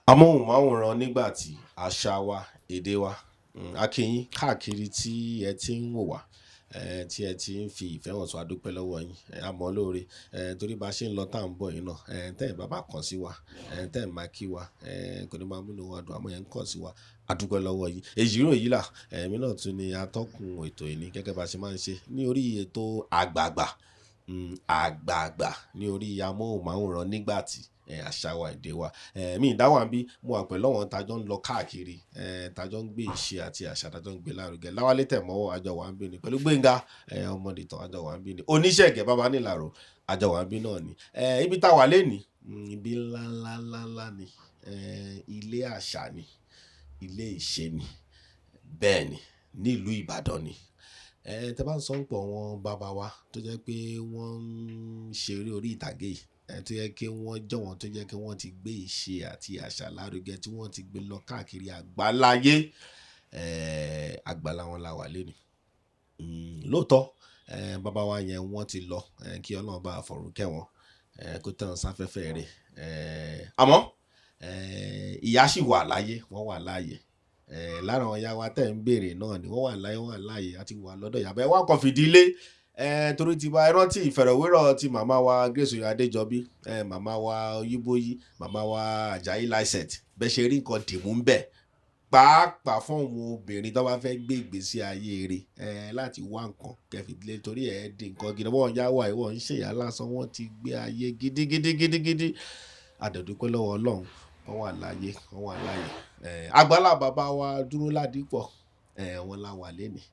Amóhùnmáwòrán Nígbàtí, àṣà wa, èdè wa. A kí yín káàkiri tí ẹ ti ń wò wá, tí ẹ ti ń fi ìfẹ́ hàn sí wa, dúpẹ́ lọ́wọ́ yín. A mọ̀ lóore, torí bá ṣe ń lọ tá à ń bọ̀ yín náà, tẹ́ ẹ̀ bá kàn sí wa, tẹ́ ẹ̀ máa kí wa, kò ní máa múnú wa dùn, àmọ́ ẹ̀ ń kàn sí wa, a dúpẹ́ lọ́wọ́ yín. Èjìrò yìí là, èmi náà tún ni atọ́kùn ètò ìní gẹ́gẹ́ bá ṣe máa ń ṣe ní orí ètò àgbààgbà, àgbààgbà ní orí amóhùnmáwòrán Nígbàtí, àṣà wa, èdè wa. Mi ìdáwà ń bí mo wà pẹ̀lú àwọn tájọ́ ń lọ káàkiri, tájọ́ ń gbé ìṣe àti àṣà tájọ́ ń gbé lárugẹ. Láwálé Tẹ̀mọ́wọ́ àjọ wà ń bí ni, pẹ̀lú Gbénga ọmọdé tán àjọ wà ń bí ni, Oníṣẹ̀gẹ̀ bàbá nílàró àjọ wà ń bí náà ni. Ibi tá wà lénìí, ibi ńláńláńlá ni, ilé àṣà ni, ilé ìṣe ni, bẹ́ẹ̀ ni, nílùú Ìbàdàn ni. Tẹ́ bá ń sọ pọ̀ wọn bàbá wa tó jẹ́ pé wọ́n ń ṣeré orí ìtàgé yìí, tó yẹ kí wọ́n jọ̀wọ́n, tó jẹ́ kí wọ́n ti gbé ìṣe àti àṣà lárugẹ, tí wọ́n ti gbé lọ káàkiri àgbáláyé, àgbàlá wọn la wà lénìí. Lóòótọ́ bàbá wa yẹn wọ́n ti lọ, kí Ọlọ́run bá fọ̀run kẹ́ wọn, kó tán sáfẹ́fẹ́ rẹ̀. Àmọ́ ìyá sì wà láyé, wọ́n wà láàyè. Lára àwọn ìyá wa tẹ́ ń béèrè náà ni wọ́n wà láyé, wọ́n wà láàyè àti wà lọ́dọ̀ ìyá. Bẹ́ẹ̀ wá kàn fìdílé, torí ti bá rántí ìfẹ̀rọ̀wérọ̀ ti màmá wa Grace Adéjọbí, màmá wa Oyíbóyí, màmá wa Àjàyí Lycett, bẹ́ẹ̀ ṣe rí nǹkan dìmú ń bẹ̀. Pàápàá fún àwọn obìnrin tó bá fẹ́ gbé ìgbésí ayé rẹ̀, láti wá nǹkan kẹfìdílé, torí di nǹkan gidi. Wọ́n yá wà ìwọ̀n ń ṣèyá lásán, wọ́n ti gbé ayé gidigidi. Àdẹ̀dúpẹ́ lọ́wọ́ Ọlọ́run, wọ́n wà láyé, wọ́n wà láyé. Àgbàlá bàbá wa Duro Ladipo, wọ́n la wà lénìí.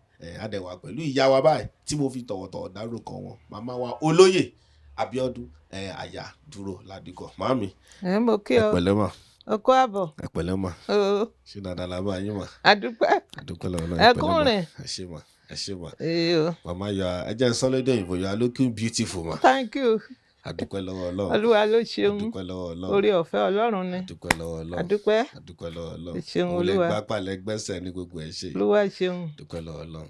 Adẹ̀wà pẹ̀lú ìyá wa báyìí tí mo fi tọ̀wọ̀tọ̀wọ̀ dárúkọ wọn, màmá wa Olóyè Abiodun, àyà Duro Ladipo. Màámi, mo kí ọ, ẹ pẹ̀lẹ́ mà. ọkọ àbọ̀. Ẹ pẹ̀lẹ́ mà. Ṣé dáadáa la bá yín mà? Adúpẹ́. Adúpẹ́ lọ́wọ́ náà. Ẹ kúnrin. Ẹ ṣé mà, ẹ ṣé mà. Màmá yọ ẹ jẹ́ sọ́lẹ́dẹ̀ òyìnbó, you are looking beautiful mà. Thank you. Adúpẹ́ lọ́wọ́ Ọlọ́run. Olúwa ló ṣeun. Adúpẹ́ lọ́wọ́ Ọlọ́run. Orí ọ̀fẹ́ Ọlọ́run ni. Adúpẹ́ lọ́wọ́ Ọlọ́run. Adúpẹ́. Adúpẹ́ lọ́wọ́ Ọlọ́run. Ẹ ṣeun Olè Olúwa. gbápá lẹ gbẹ́sẹ̀ ní gbogbo ẹ̀ ṣe. Olúwa ṣeun. Adúpẹ́ lọ́wọ́ Ọlọ́run.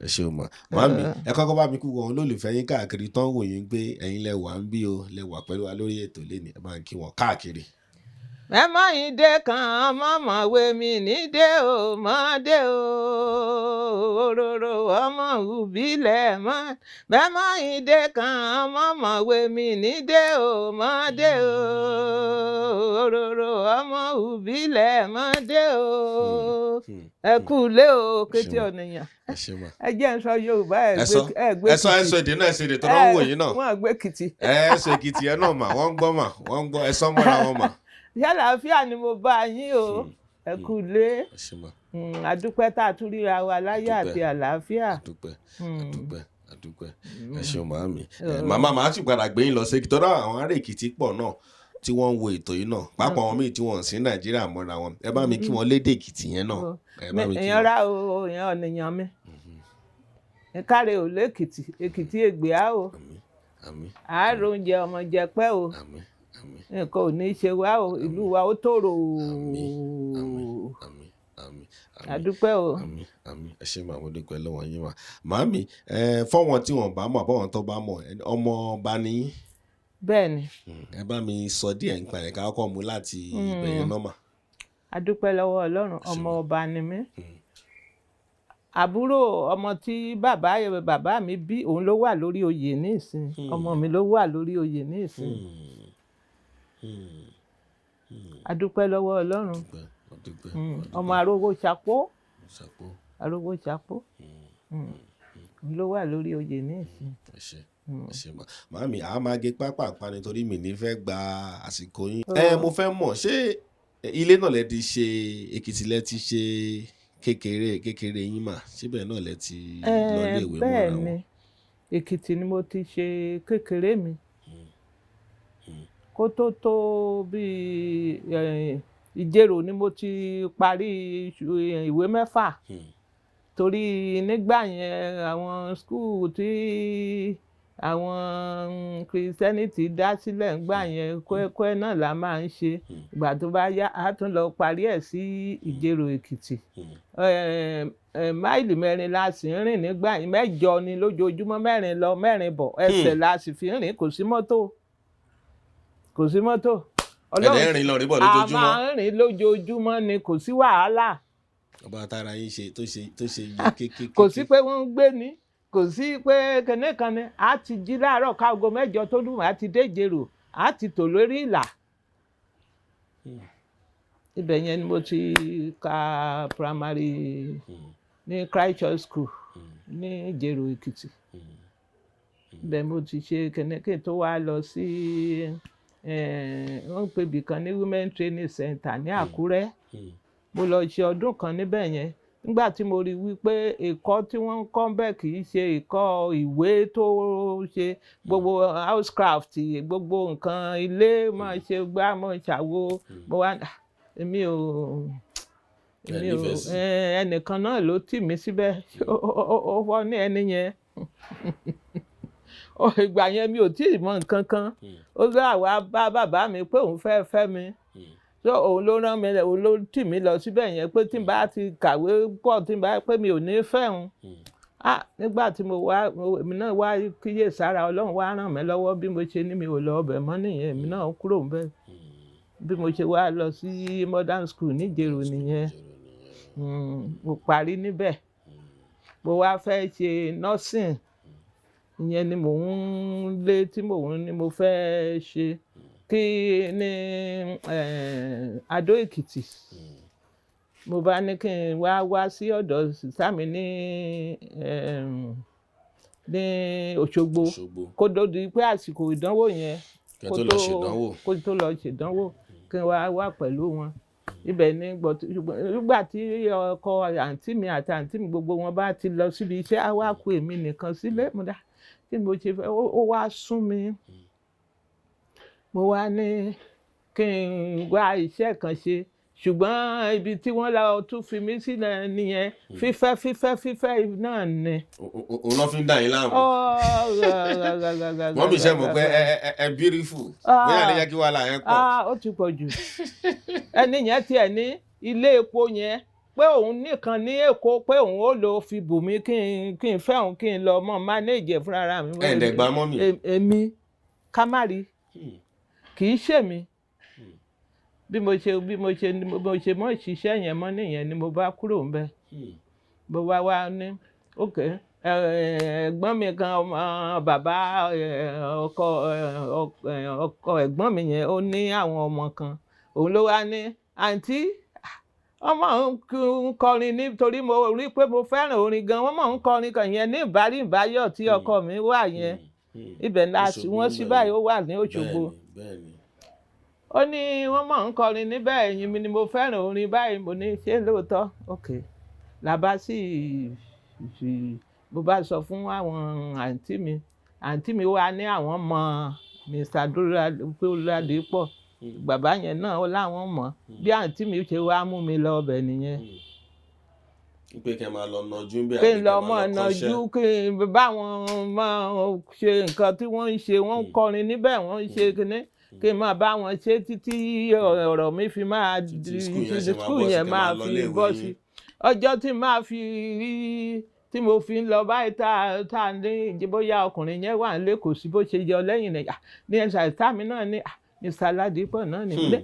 Ẹ ṣeun mà. Màámi, ẹ kọ́kọ́ bá mi kú wọn olólùfẹ́ yín káàkiri tán wò yín pé ẹ̀yin lẹ wà ń bí o, lẹ wà pẹ̀lú wa lórí ètò lénìí. Ẹ bá ń kí wọn káàkiri. Ẹ má yín dé kan mọ́mọ́ wé mi ní dé o, mọ́ dé o, òróró ọmọ ìbílẹ̀ mọ́. Bẹ́ẹ̀ má yín dé kan mọ́mọ́ wé mi ní dé o, mọ́ dé o, òróró ọmọ ìbílẹ̀ mọ́ dé o. Ẹ kú lé o, kété ọ̀nìyàn. Ẹ jẹ́ ń sọ Yorùbá, ẹ gbé ẹ sọ èdè náà, ẹ sọ èdè tó náà wò yín náà. Wọ́n gbé Èkìtì. Ẹ sọ Èkìtì ẹ náà mà, wọ́n ń gbọ́ mà, wọ́n ń gbọ́, ẹ sọ mọ́ra wọn mà. Àlàáfíà ni mo bá yín o, ẹ kú lé. Adúpẹ́ tá a tún ríra wa láyé àti àlàáfíà. Adúpẹ́. Ẹ ṣeun màámi. Màmá màá sì padà gbé yín lọ sí Èkìtì, tọ́lá àwọn ará Èkìtì pọ̀ náà tí wọ́n ń wo ètò yìí náà, pàápàá àwọn míì tí wọ́n ń sí Nàìjíríà mọ́ra wọn. Ẹ bá mi kí wọn lédè Èkìtì yẹn náà. Èèyàn rà o, èèyàn ọ̀nìyàn mi. Káre ò lẹ́kìtì, Èkìtì ègbè á o. Àárò oúnjẹ ọmọ jẹ pẹ́ o. Nǹkan ò ní ṣe wá o, ìlú wa ó tòrò o. Adúpẹ́ o. Ẹ ṣé màá mo dúpẹ́ lọ́wọ́ yín mà. Màámi, fọ́wọ́n tí wọ́n bá mọ̀, bọ́wọ́n tó bá mọ̀, ọmọ ọba ni yín. Bẹ́ẹ̀ni. Ẹ bá mi sọ díẹ̀ nípa ẹ̀ ká kọ́kọ́ mú láti ìbẹ̀yẹn náà mà. Adúpẹ́ lọ́wọ́ Ọlọ́run, ọmọ ọba ni mí. Àbúrò ọmọ tí bàbá mi bí, òun ló wà lórí oyè ní ìsìn. Ọmọ mi ló wà lórí oyè ní ìsìn. Adúpẹ́ lọ́wọ́ Ọlọ́run. Ọmọ arógbó ṣapó. Ló wà lórí oyè ní ìsìn. Màámi, a máa gé pápá àpá nítorí mi ní fẹ́ gba àsìkò yín. Mo fẹ́ mọ̀, ṣé ilé náà lẹ ti ṣe Èkìtì, lẹ ti ṣe kékeré yín mà? Síbẹ̀ náà lẹ ti lọ ilé ìwé mọ́ra wọn? Bẹ́ẹ̀ ni, Èkìtì ni mo ti ṣe kékeré mi. Kó tó bíi Ìjẹ̀rò ni mo ti parí ìwé 6. torí nígbà yẹn àwọn skul tí àwọn Christianity dá sílẹ̀ ńgbà yẹn kúẹ́kúẹ́ náà la máa ń ṣe ìgbà tó bá yá a tún lọ parí ẹ̀ sí Ìjẹ̀rò Èkìtì máìlì 4 la sì ń rìn nígbà yẹn 8 ni lójoojúmọ́ 4 lọ 4 bọ̀ ẹsẹ̀ la sì fi ń rìn kò sí mọ́tò ẹ̀dẹ̀ rìn lọ rí bọ̀ lójoojúmọ́ a máa ń rìn lójoojúmọ́ ni kò sí wàhálà ọba tara yín ṣe tó ṣe yẹ kékeré kò sí pé wọ́n ń gbé ní kò sí pé kẹ́nẹ́kan ni a ti jí láàárọ̀ káago 8 tó lù á ti dé Ìjẹ̀rò a ti tò lórí ìlà ibẹ̀ yẹn ni mo ti ka primary ní Christ Church School ní Ìjẹ̀rò Èkìtì ibẹ̀ mo ti ṣe kẹ́nẹ́kẹ́ tó wá lọ sí wọ́n ń pè bìkan ní Women Training Center ní Àkúrẹ́ mo lọ ṣe ọdún kan níbẹ̀ yẹn nígbà tí mo rí wípé ẹ̀kọ́ tí wọ́n ń kọ́ bẹ́ẹ̀ kì í ṣe ẹ̀kọ́ ìwé tó ṣe gbogbo housecraft gbogbo nǹkan ilé máa ṣe gbá máa ṣàwo mo wá èmi ò ẹnìkan náà ló tì mí síbẹ̀ ó fọ́ ní ẹni yẹn ìgbà yẹn mi ò tí ì mọ nǹkan kan ó gbà wá bá bàbá mi pé òun fẹ́ mi so òun ló rán mi òun ló tì mí lọ síbẹ̀ yẹn pé tí n bá ti kàwé pọ̀ tí n bá pé mi ò ní fẹ́ òun nígbà tí mo wá èmi náà wá kíyè sára Ọlọ́run wá ràn mí lọ́wọ́ bí mo ṣe ní mi ò lọ ọbẹ̀ mọ́ nìyẹn èmi náà kúrò ń bẹ̀ bí mo ṣe wá lọ sí modern school níjẹ̀rò nìyẹn mo parí níbẹ̀ mo wá fẹ́ ṣe nursing ìyẹn ni mò ń lé tí mò ń ní mo fẹ́ ṣe kí ní Adó Èkìtì mo bá ní kí n wá sí ọ̀dọ̀ sísá mi ní Òṣogbo kó tó di pé àsìkò ìdánwò yẹn kó tó lọ ṣèdánwò kí n wá pẹ̀lú wọn ibẹ̀ ní nígbà tí ọkọ àǹtí mi àti àǹtí mi gbogbo wọn bá ti lọ síbi iṣẹ́ á wá kù èmi nìkan sílé mo dá kí ni mo ṣe fẹ́ ó wá sún mi mo wá ní kí n wá iṣẹ́ kan ṣe ṣùgbọ́n ibi tí wọ́n lọ tún fi mí sílẹ̀ nìyẹn fífẹ́ náà ni. òun náà fi ń dà yín láàmú. wọ́n mi ṣe mọ̀ pé ẹ beautiful bóyá lè yẹ kí wàhálà yẹn pọ̀. ó ti pọ̀ jù ẹni yẹn tiẹ̀ ní ilé epo yẹn pé òun nìkan ní Èkó pé òun ó lọ fi bù mí kí n fẹ́ òun kí n lọ mọ́ manage fúnra mi. ẹ̀ẹ́dẹ̀gbà mọ́ mi. èmi kámárì kì í ṣèmi bí mo ṣe mọ ìṣiṣẹ́ yẹn mọ́ nìyẹn ni mo bá kúrò ń bẹ̀ mo wá ní ok ẹ̀gbọ́n mi kan ọmọ bàbá ọkọ ẹ̀gbọ́n mi yẹn ó ní àwọn ọmọ kan òun ló wá ní àǹtí ọmọ ń kọrin nítorí mo rí pé mo fẹ́ràn orin gan wọ́n mọ̀ ń kọrin kan yẹn ní ìbáríyọ̀ tí ọkọ mi wà yẹn ibẹ̀ la sí wọ́n sí báyìí ó wà ní Òṣogbo ó ní wọ́n mọ̀ ń kọrin níbẹ̀ ẹ̀yìn mi ni mo fẹ́ràn orin báyìí mo ní ṣé lóòótọ́ ok làbá sì mo bá sọ fún àwọn àǹtí mi wá ní àwọn mọ Mr. Duro Ladipo bàbá yẹn náà ó láwọn mọ̀ bí àǹtí mi ṣe wá mú mi lọ ọbẹ̀ nìyẹn. pé kí ẹ máa lọ nàjú bí kí n lọ mọ nàjú kí n bá wọn máa ṣe nǹkan tí wọ́n ń ṣe wọ́n ń kọrin níbẹ̀ wọ́n ń ṣe kíní kí n máa bá wọn ṣe títí ọ̀rọ̀ mi fi máa di skul yẹn máa fi bọ́ sí ọjọ́ tí máa fi rí tí mo fi ń lọ báyìí tá a ní ìjẹ́bóyá ọkùnrin yẹn wà nílé kò sí bó ṣe yọ lẹ́yìn rẹ̀ ní ẹ̀sà ìta mi náà ní Mr. Ladipo náà ní ilé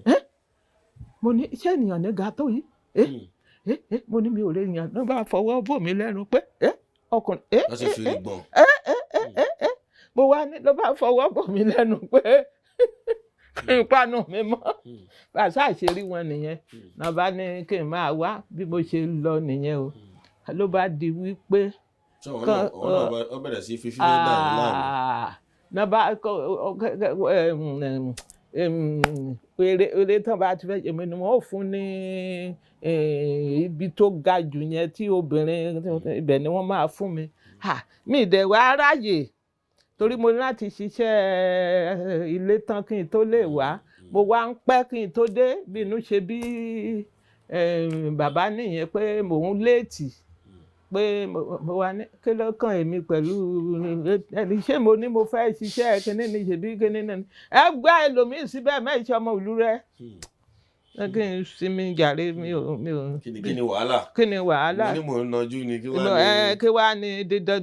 mo ní iṣẹ́ ènìyàn ní ga tó yìí mo ní mi ò lè yàn ló bá fọwọ́ bò mí lẹ́nu pé ọkùnrin mo wá ní ló bá fọwọ́ bò mí lẹ́nu pé kí n panu mi mọ́ bàṣà àṣírí wọn nìyẹn náà bá ní kí n máa wá bí mo ṣe lọ nìyẹn o ló bá di wípé. ọ bẹ̀rẹ̀ sí fífi lé dà ní láàmú. náà bá eré tán bá ti fẹ́ èmi ni wọ́n ò fún ní ibi tó ga jù yẹn tí obìnrin ibẹ̀ ni wọ́n máa fún mi mi ìdẹ̀ wá ráyè torí mo ní láti ṣiṣẹ́ ilé tán kí n tó lè wá mo wá ń pẹ́ kí n tó dé bí inú ṣe bí bàbá nìyẹn pé mò ń léètì pé mo wá ní kí ló kàn èmi pẹ̀lú ẹni ṣé mo ní mo fẹ́ ṣiṣẹ́ kíní ní ṣèbí kíní náà ẹ gbá ẹlòmíì síbẹ̀ mẹ́ṣẹ́ ọmọ ìlú rẹ kí n sinmi jàre mi ò. kí ni wàhálà. kí ni wàhálà. mo ní mò ń nọjú ni kí wàá ní dídán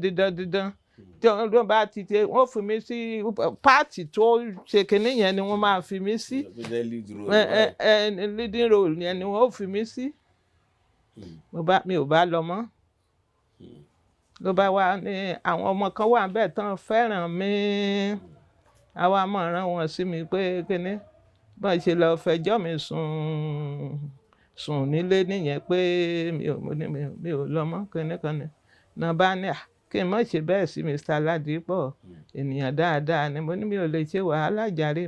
tí wọ́n bá ti ṣe wọ́n fi mí sí páàtì tó ṣe kíní yẹn ni wọ́n máa fi mí sí leading role yẹn ni wọ́n fi mí sí mi ò bá lọ mọ́ ló bá wá ní àwọn ọmọ kan wà bẹ́ẹ̀ tán fẹ́ràn mi àwa máa rán wọn sí mi pé kíní bọ́n ṣe lọ fẹjọ́ mi sùn nílé nìyẹn pé mi ò lọ mọ́ kíní náà bá ní kí n má ṣe bẹ́ẹ̀ sí Mr. Ladipo ènìyàn dáadáa ni mo ní mi ò lè ṣe wàhálà jàre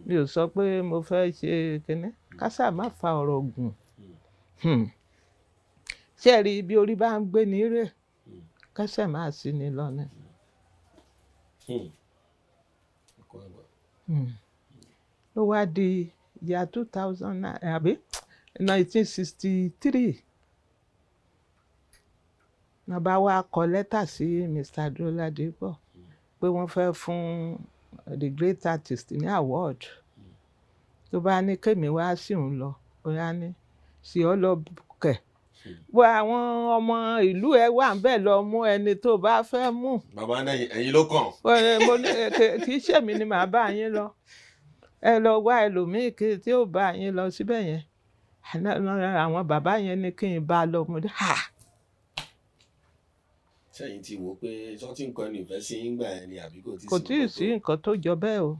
mi ò sọ pé mo fẹ́ ṣe kíní kásà má fa ọ̀rọ̀ gùn ṣé ẹ rí ibi orí bá ń gbé ní rè kẹsẹ̀ máa sí ni lọ́nà. ló wá di ìyá 2000 àbí 1963 náà bá wá kọ lẹ́tà sí Mr. Duro Ladipo pé wọ́n fẹ́ fún the great artist ní award tó bá ní kémi wá sí òun lọ ó yá ní sí ọ lọ kẹ̀ wọ àwọn ọmọ ìlú ẹ wà ń bẹ̀ lọ mú ẹni tó bá fẹ́ mú. bàbá náà ẹ̀yin ló kàn. mo ní kì í ṣèmi ni màá bá yín lọ ẹ lọ wá ẹlòmíì tí ó bá yín lọ síbẹ̀ yẹn àwọn bàbá yẹn ní kí n bá lọ mo dé ha. sẹ́yìn ti wò pé sọ́tí nǹkan ní ìfẹ́ sí ìgbà yẹn ni àbí kò tí ì sí nǹkan tó jọ bẹ́ẹ̀ o.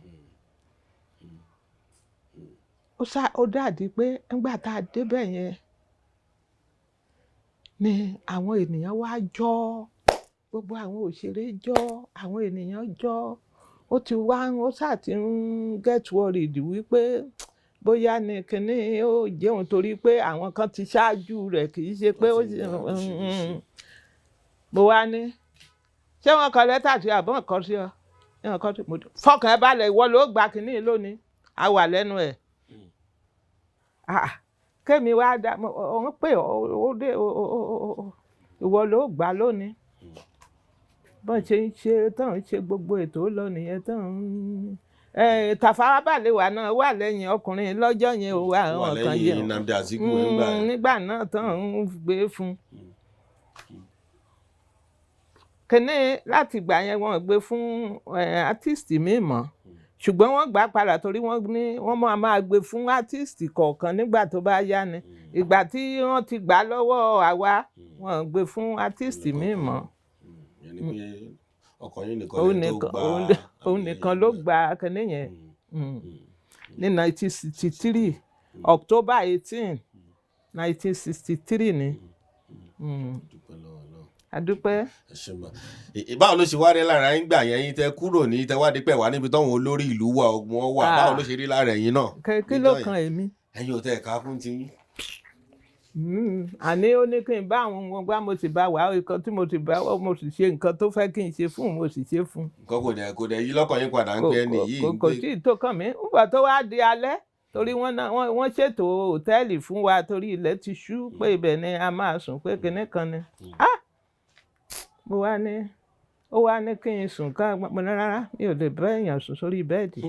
ó dàbí pé nígbà tá a débẹ̀ yẹn ni àwọn ènìyàn wá jọ gbogbo àwọn òṣèré jọ àwọn ènìyàn jọ ó ti wá ó ṣáà ti ń get worried wípé bóyá ní kinní ó jẹun torí pé àwọn kan ti ṣáájú rẹ̀ kì í ṣe pé ó mo wá ní ṣé wọn kọ lẹ́tà sí àbọ̀n kan sí ọ fọkàn ẹ balẹ̀ ìwọ ló gba kinní lónìí a wà lẹ́nu ẹ̀ kémi wá dá òun pé ó dé ìwọ ló gbà lónìí bọ́n ṣe ń ṣe tán ń ṣe gbogbo ètò lọ nìyẹn tán ń Tafawa Balewa náà wà lẹ́yìn ọkùnrin lọ́jọ́ yẹn ò wá àwọn kan yẹn nígbà náà tán ń gbé fún kíní láti ìgbà yẹn wọ́n gbé fún artist mi mọ́ ṣùgbọ́n wọ́n gbà padà torí wọ́n máa gbé fún artist kọ̀ọ̀kan nígbà tó bá yá ni ìgbà tí wọ́n ti gbà lọ́wọ́ àwa wọ́n gbé fún artist mi mọ́. òun nìkan ló gba kíní yẹn ní 1963 October 18 1963 ni. Adúpẹ́. Báwo ló ṣe wá rí lára yín gbà yẹn yín tẹ kúrò ní tẹwádìí pẹ̀ wá níbi táwọn olórí ìlú wà ọgbọ́n wà báwo ló ṣe rí lára ẹ̀yin náà. Kí ló kan èmi. ẹ̀yin ò tẹ ẹ̀ka fún ti yín. Àní ó ní kí n bá àwọn ohun gbá mo sì bá wà nǹkan tí mo sì bá mo sì ṣe nǹkan tó fẹ́ kí n ṣe fún mo sì ṣe fún. Nǹkan kò dẹ̀ yí lọ́kàn yín padà ń pẹ́ ẹni yìí. Kò sí ìtò kan mi nígbà tó wá di alẹ́ torí wọ́n ṣètò hòtẹ́ẹ̀lì fún wa torí ilẹ̀ ti ṣú pé ibẹ̀ ni a máa sùn pé kinní kan ni. Mo wá ní ó wá ní kí n sùn ká mo ní rárá mi ò lè bá èèyàn sùn sórí bẹ́ẹ̀dì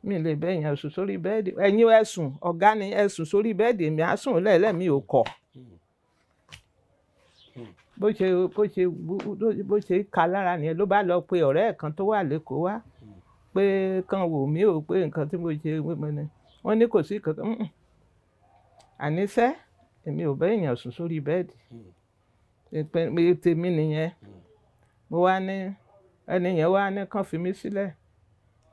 mi lè bá èèyàn sùn sórí bẹ́ẹ̀dì ẹ̀yin ẹ sùn ọ̀gá ni ẹ sùn sórí bẹ́ẹ̀dì èmi á sùn lẹ́ẹ̀lẹ́ mi ò kọ̀ bó ṣe ka lára nìyẹn ló bá lọ pe ọ̀rẹ́ ẹ̀ kan tó wà lẹ́kọ̀ọ́ wá pé kan wò mí ò pé nǹkan tí mo ṣe wọ́n ní kò sí kankan àníṣe èmi ò bá èèyàn sùn sórí bẹ́ẹ̀dì tèmi nìyẹn mo wá ní ẹni yẹn wá ní kán fi mí sílẹ̀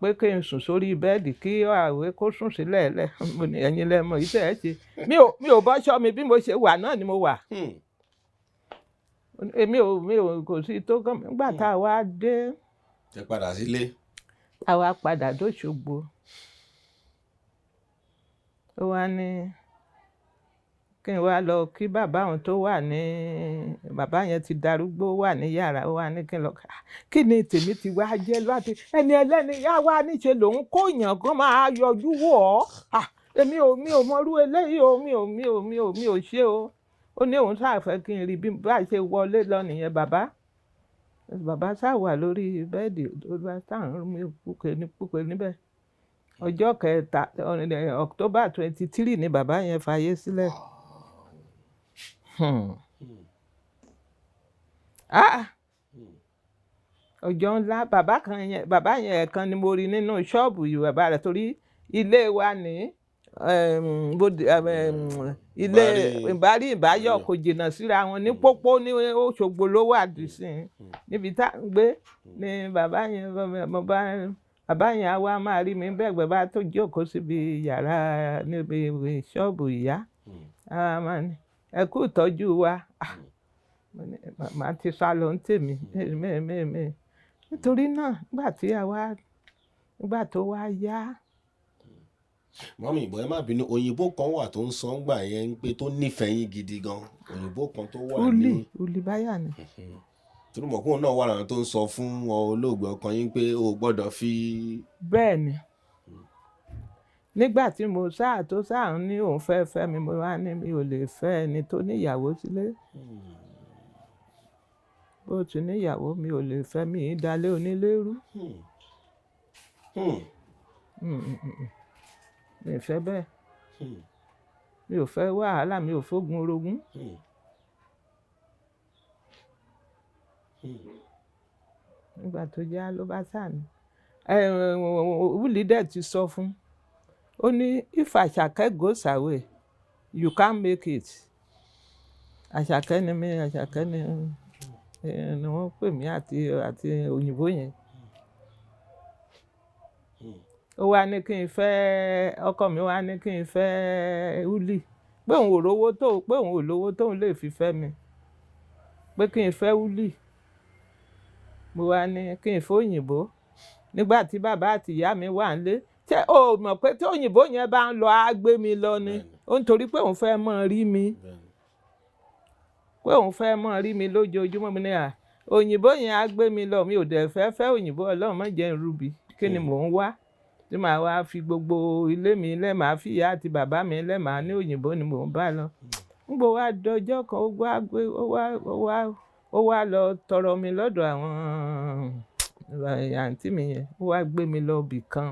pé kí n sùn sórí bẹ́ẹ̀dì kí àwẹ̀ kó sùn sílẹ̀ lẹ̀ mo ní ẹ̀yin lẹ́mọ̀ iṣẹ́ ẹ̀ ṣe mi ò bọ́ ṣọ́ mi bí mo ṣe wà náà ni mo wà èmi ò kò sí tó kàn mí nígbà tá a wá dé. ẹ padà sílé. a wá padà dóṣogbo ó wá ní kí n wá lọ kí bàbá òun tó wà ní bàbá yẹn ti darúgbó wà ní yàrá ó wá ní kí n lọ kí ni tèmi ti wá jẹ́ láti ẹni ẹlẹ́ni yá wá níṣe lòun kó yàn kán máa yọjú wò ọ́ èmi ò mọrú eléyìí o mi ò ṣe o ó ní òun ṣáà fẹ́ kí n rí bí bá ṣe wọlé lọ nìyẹn bàbá ṣáà wà lórí bẹ́ẹ̀dì tó bá sáà ń mú púpẹ̀ níbẹ̀. Ọjọ́ kẹta October 23 ni bàbá yẹn fayé sílẹ̀. Ọjọ́ ńlá bàbá yẹn ẹ̀kan ni mo rí nínú ṣọ́ọ̀bù yìí bàbá rẹ̀ torí ilé wa ní ilé ìbárí ìbáyọ̀ kò jìnnà síra wọn ní pópó ní Òṣogbo ló wà dísìn níbi tá à ń gbé ni bàbá yẹn á wá máa rí mi bẹ́ẹ̀ bá tó jókòó síbi yàrá níbi ṣọ́ọ̀bù ìyá ẹ kú ìtọ́jú wa màá ti sá lọ ń tèmi nítorí náà nígbà tó wá yá. Mọ́mí ìbọn ẹ má bínú òyìnbó kan wà tó ń sọ ń gbà yẹn ń pé tó nífẹ̀ẹ́ yín gidi gan òyìnbó kan tó wà ní. Uli báyà ni. torí mọ̀ kóun náà wà láwọn tó ń sọ fún olóògbé ọkàn yín pé o gbọ́dọ̀ fi. bẹ́ẹ̀ ni nígbà tí mo sáà ń ní òun fẹ́ mi mo wá ní mi ò lè fẹ́ ẹni tó níyàwó sílé. Bó ti níyàwó mi ò lè fẹ́ mi ìdálé onílérú. Mi ò fẹ́ bẹ́ẹ̀ mi ò fẹ́ wàhálà mi ò fógun orogún. Nígbà tó já ló bá sáà ní wúlì dẹ̀ ti sọ fún ó ní if Àṣàkẹ́ goes away you can't make it. Àṣàkẹ́ ni wọ́n pè mí àti òyìnbó yẹn. Ó wá ní kí n fẹ́ ọkọ mi wá ní kí n fẹ́ wúlì pé òun ò lówó tóun lè fi fẹ́ mi pé kí n fẹ́ wúlì. Mo wá ní kí n fẹ́ òyìnbó nígbà tí bàbá àti ìyá mi wà nílé ṣé o mọ̀ pé tí òyìnbó yẹn bá ń lọ á gbé mi lọ ni ó ń torí pé òun fẹ́ mọ̀ rí mi lójoojúmọ́ mi ní òyìnbó yẹn á gbé mi lọ mi ò dẹ̀ fẹ́ òyìnbó Ọlọ́run má jẹ́ n rúbi kí ni mò ń wá tí màá wá fi gbogbo ilé mi lẹ́ màá fi ìyá àti bàbá mi lẹ́ màá ní òyìnbó ni mò ń bá lọ. Nígbà wá dọjọ́ kan ó wá lọ tọrọ mi lọ́dọ̀ àwọn àǹtí mi yẹn ó wá gbé mi lọ ibì kan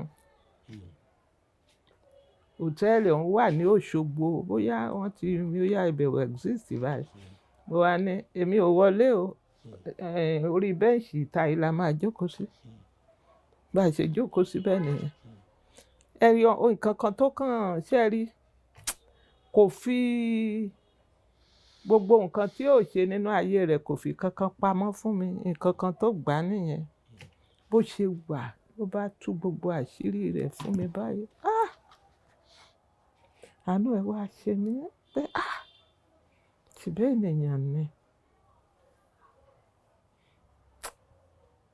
hòtẹ́ẹ̀lì ọ̀hún wà ní Òṣogbo bóyá ibẹ̀ wọ̀ exist báyìí. Mo wá ní èmi ò wọlé o orí bẹ́ǹṣì ìta yìí la máa jókòó sí bá a ṣe jókòó síbẹ̀ nìyẹn. Ẹ̀rí nǹkan kan tó kàn ṣe rí kò fi gbogbo nǹkan tí ò ṣe nínú ayé rẹ̀ kò fi kankan pamọ́ fún mi nǹkan kan tó gbà nìyẹn bó ṣe wà ló bá tú gbogbo àṣírí rẹ̀ fún mi báyìí. Àánú ẹ̀ wá ṣe mí pé ṣùgbọ́n ènìyàn ni.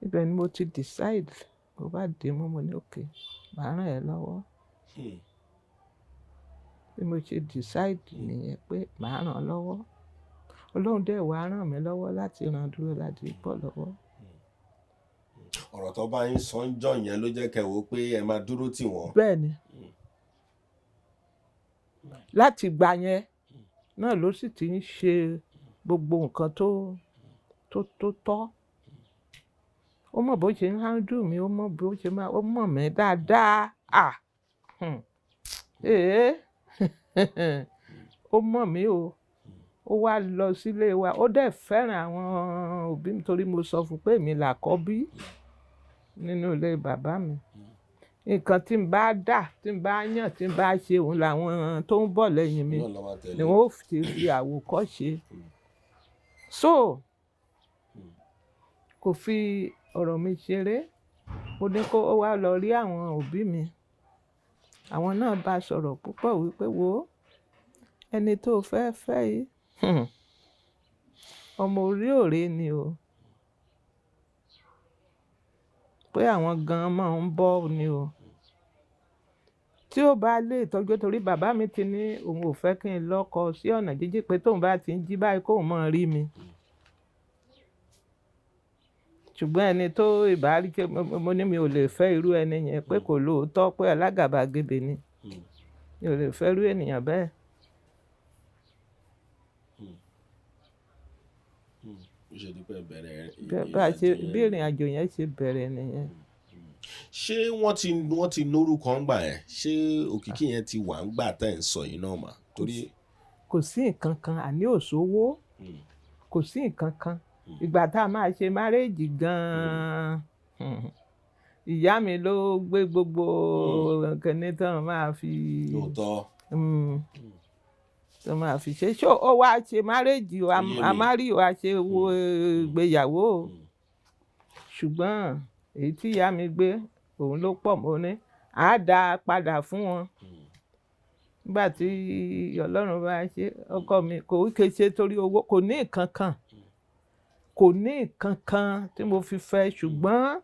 Ibẹ̀ ni mo ti decide mo bá dé mú mo ní òkè màá ràn ẹ́ lọ́wọ́. Bí mo ṣe decide nìyẹn pé màá ràn ọ́ lọ́wọ́ Ọlọ́run dẹ̀ wá ràn mí lọ́wọ́ láti ràn Duro Ladipo lọ́wọ́. Ọ̀rọ̀ tó bá yín sọ ń jọ yẹn ló jẹ́ kẹ́ wò pé ẹ máa dúró tì wọ́n. Bẹ́ẹ̀ ni láti gbà yẹn náà ló sì ti ń ṣe gbogbo nǹkan tó tọ́. Ó mọ̀ bó ṣe ń handle mi ó mọ̀ bó ṣe máa ó mọ̀ mí dáadáa. Ó mọ̀ mí o ó wá lọ sílé wa ó dẹ̀ fẹ́ràn àwọn òbí mi torí mo sọ fún pé èmi làkọ́bí nínú ilé bàbá mi. Nǹkan tí n bá dà tí n bá yàn tí n bá ṣe òun làwọn tó ń bọ̀ lẹ́yìn mi ni wọ́n ó fi àwòkọ́ṣe. So kò fi ọ̀rọ̀ mi ṣeré mo ní kó wá lọ rí àwọn òbí mi àwọn náà bá sọ̀rọ̀ púpọ̀ wípé wo ẹni tó fẹ́ yìí ọmọ orí òre ni o pé àwọn gan máa ń bọ́ ni o tí ó bá lè tọ́jú torí bàbá mi ti ní òun ò fẹ́ kí n lọ́kọ sí ọ̀nà jíjìn pé tóun bá ti ń jí báyìí kóun máa rí mi. Ṣùgbọ́n ẹni tó ìbárí mo ní mi ò lè fẹ́ irú ẹni yẹn pé kò lóòótọ́ pé alágàbàgebè ni mi ò lè fẹ́ irú ènìyàn bẹ́ẹ̀. ṣe ní pé bẹ̀rẹ̀ bí ìrìn àjò yẹn ṣe bẹ̀rẹ̀ nìyẹn. ṣé wọ́n ti lórúkọ ń gbà yẹn, ṣé òkìkí yẹn ti wà ń gbà tẹ́ ń sọ yìí náà mà? Torí kò sí nǹkan kan, àní òṣòwò, kò sí nǹkan kan. Ìgbà tá a máa ṣe márèèjì gan-an, ìyá mi ló gbé gbogbo kìnní tán máa fi tó máa fi ṣe. ṣó ó wá ṣe márèèjì o, amárì o, a ṣe wo ìgbéyàwó o. Ṣùgbọ́n èyí tí ìyá mi gbé òun ló pọ̀ mọ́ ní àá dá padà fún wọn. Nígbà tí Ọlọ́run bá ṣe, ọkọ mi kò ṣe torí owó, kò ní nǹkan kan, kò ní nǹkan kan tí mo fi fẹ́, ṣùgbọ́n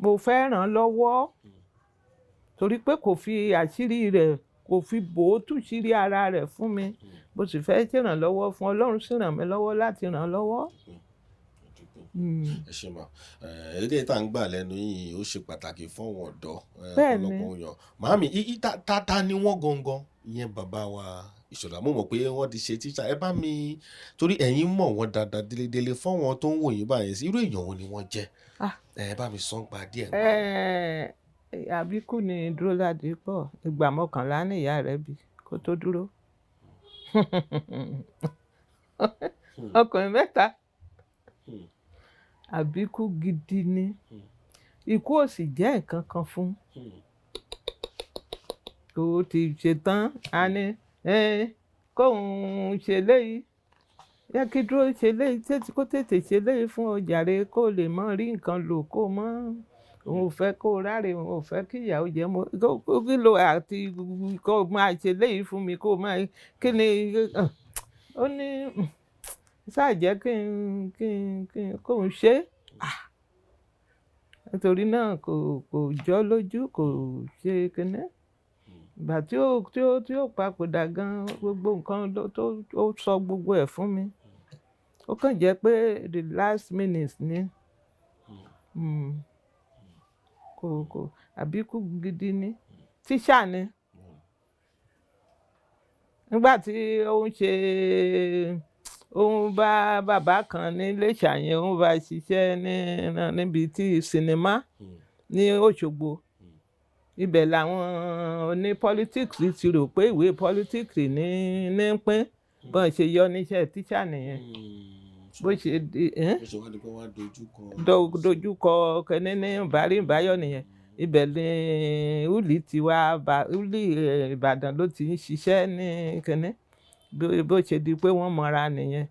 mo fẹ́ ràn án lọ́wọ́ torí pé kò fi àṣírí rẹ̀, kò fi bò ó túṣírí ara rẹ̀ fún mi. Mo sì fẹ́ ṣèrànlọ́wọ́ fún Ọlọ́run, sì ràn mí lọ́wọ́ láti ràn án lọ́wọ́. Ẹ ṣe mà, èdè tá ń gbà lẹ́nu yìí ó ṣe pàtàkì fún àwọn ọ̀dọ́ ọ̀pọ̀lọpọ̀ èèyàn. Màámi, ta ni wọ́n gangan? Ìyẹn bàbá wa Ìṣọ̀lá, mo mọ̀ pé wọ́n ti ṣe tíṣà. Ẹ bá mi, torí ẹ̀yin mọ̀ wọ́n dáadáa délédélé, fọ́wọn tó ń wò yín báyìí sí irú èèyàn wo ni wọ́n jẹ́? Ẹ bá mi sọ ń pa díẹ̀. Àbíkú ni Duro Ladipo, ìgbà 11 ní ìyá rẹ̀ bí kó tó dúró. Ọkùnrin 3. Àbíkú gidi ni. Ikú ò sì jẹ́ nǹkan kan fún. Tó ti ṣe tán, a ní kóun ṣe léyìí, yẹ kí Dúró ṣe léyìí, kó tètè ṣe léyìí fún ọ jàre, kó lè mọ rí nǹkan lò, kó mọ òun ò fẹ́ kó ráre, òun ò fẹ́ kí ìyàwó jẹ mọ́, kí ló àti kó máa ṣe léyìí fún mi, kó máa kí ni. Ó ní ṣáà jẹ́ kóun ṣe. Nítorí náà kò jọ́ lójú, kò ṣe kíní. Ìgbà tí ó papòdà gan, gbogbo nǹkan ó sọ gbogbo ẹ̀ fún mi. Ó kàn jẹ́ pé the last minute ni. Àbíkú gidi ni. Tíṣà ni. Nígbà tí òun bá bàbá kan ní Iléṣà yẹn, òun bá ṣiṣẹ́ níbi tí sinimá ní Òṣogbo. Ibẹ̀ làwọn oní politics ti rò pé ìwé politics ní pín, bọ́n ṣe yọ níṣẹ́ tíṣà nìyẹn. Bó ṣe wá di pé wọ́n dojúkọ kẹ́ni ní Buhari Báyọ̀ nìyẹn. Ibẹ̀ ni Uli ti wá, Uli Ìbàdàn ló ti ń ṣiṣẹ́ ní kẹ́ni. Bó ṣe di pé wọ́n mọra nìyẹn.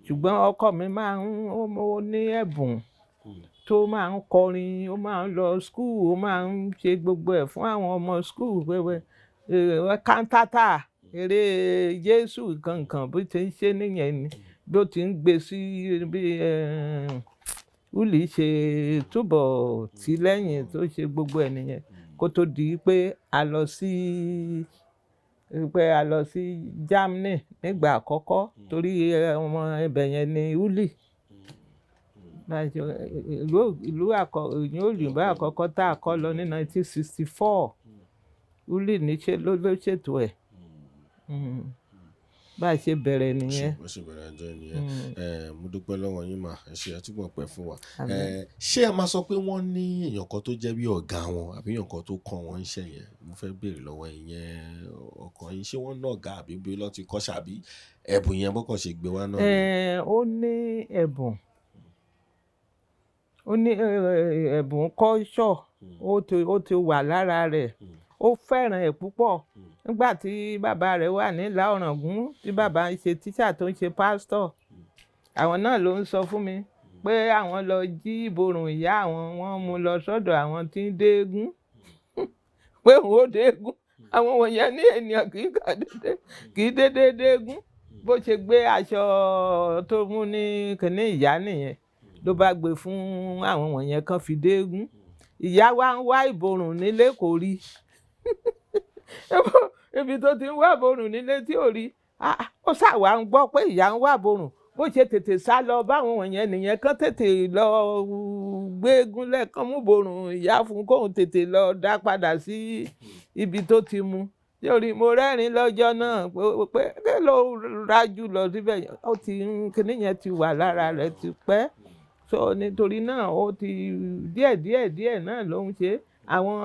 Ṣùgbọ́n ọkọ mi ó ní ẹ̀bùn tó máa ń kọrin, ó máa ń lọ school, ó máa ń ṣe gbogbo ẹ̀ fún àwọn ọmọ school wẹ́wẹ́. Kántátà, eré Jésù kankan bó ti ń ṣe nìyẹn ni. Bó ti ń gbé sí bí Uli ṣe túbọ̀ tí lẹ́yìn tó ṣe gbogbo ẹ̀ nìyẹn. Kó tó di pé a lọ sí Germany nígbà àkọ́kọ́ torí ọmọ ibẹ̀ yẹn ni Uli. Ìlú òyìnbó àkọ́kọ́ tá a kọ́ lọ ní 1964. Uli ló ṣètò ẹ̀. Bá a ṣe bẹ̀rẹ̀ nìyẹn. Bó ṣe bẹ̀rẹ̀ ẹjọ́ nìyẹn. Mo dúpẹ́ lọ́wọ́ yín mà, ẹ ṣé, ẹ túbọ̀ pẹ́ fún wa. Ṣé ẹ máa sọ pé wọ́n ní èèyàn kan tó jẹ́ bí ọ̀gá wọn àbí èèyàn kan tó kọ́ wọn iṣẹ́ yẹn? Mo fẹ́ béèrè lọ́wọ́ ìyẹn ọkàn yín, ṣé wọ́n náà ọ̀gá àbí bí lọ́ ti kọ́ ṣàbí ẹ̀bùn yẹn bọ́kàn ṣe gbé wá náà? Ó ní ẹ̀bùn. Ó ní ẹ̀bùn kọ́ṣọ̀, ó ti wà lára rẹ̀. Ó fẹ́ràn ẹ̀ púpọ̀. Nígbà tí bàbá rẹ̀ wà ní Ìlà Ọ̀ràngún, tí bàbá ń ṣe tíṣà tó ń ṣe pásítọ̀, àwọn náà ló ń sọ fún mi pé àwọn lọ jí ìborùn ìyá àwọn, wọ́n mú lọ sọ́dọ̀ àwọn tí ń déégún pé òun ó déégún. Àwọn wọ̀nyẹn ní ènìyàn kì í dédé déégún. Bó ṣe gbé aṣọ tó mú ní kíní ìyá nìyẹn ló bá gbé fún àwọn wọ̀nyẹn kan fi déégún. Ìyá wa ń wá ìborùn nílé kò rí. Ibi tó ti ń wá ìborùn nílé tí ò rí, ó ṣàwá ń gbọ́ pé ìyá ń wá ìborùn. Bó ṣe tètè sá lọ báwọn wọ̀nyẹn nìyẹn kan tètè lọ gbéégún lẹ́ẹ̀kan mú ìborùn ìyá fún kóun tètè lọ dá padà sí ibi tó ti mú. sórí mo rẹ́rìn lọ́jọ́ náà pé kí ló rájú lọ síbẹ̀ yẹn ó ti kíní yẹn ti wà lára rẹ̀ ti pẹ́ so nítorí náà ó ti díẹ̀ náà ló ń ṣe àwọn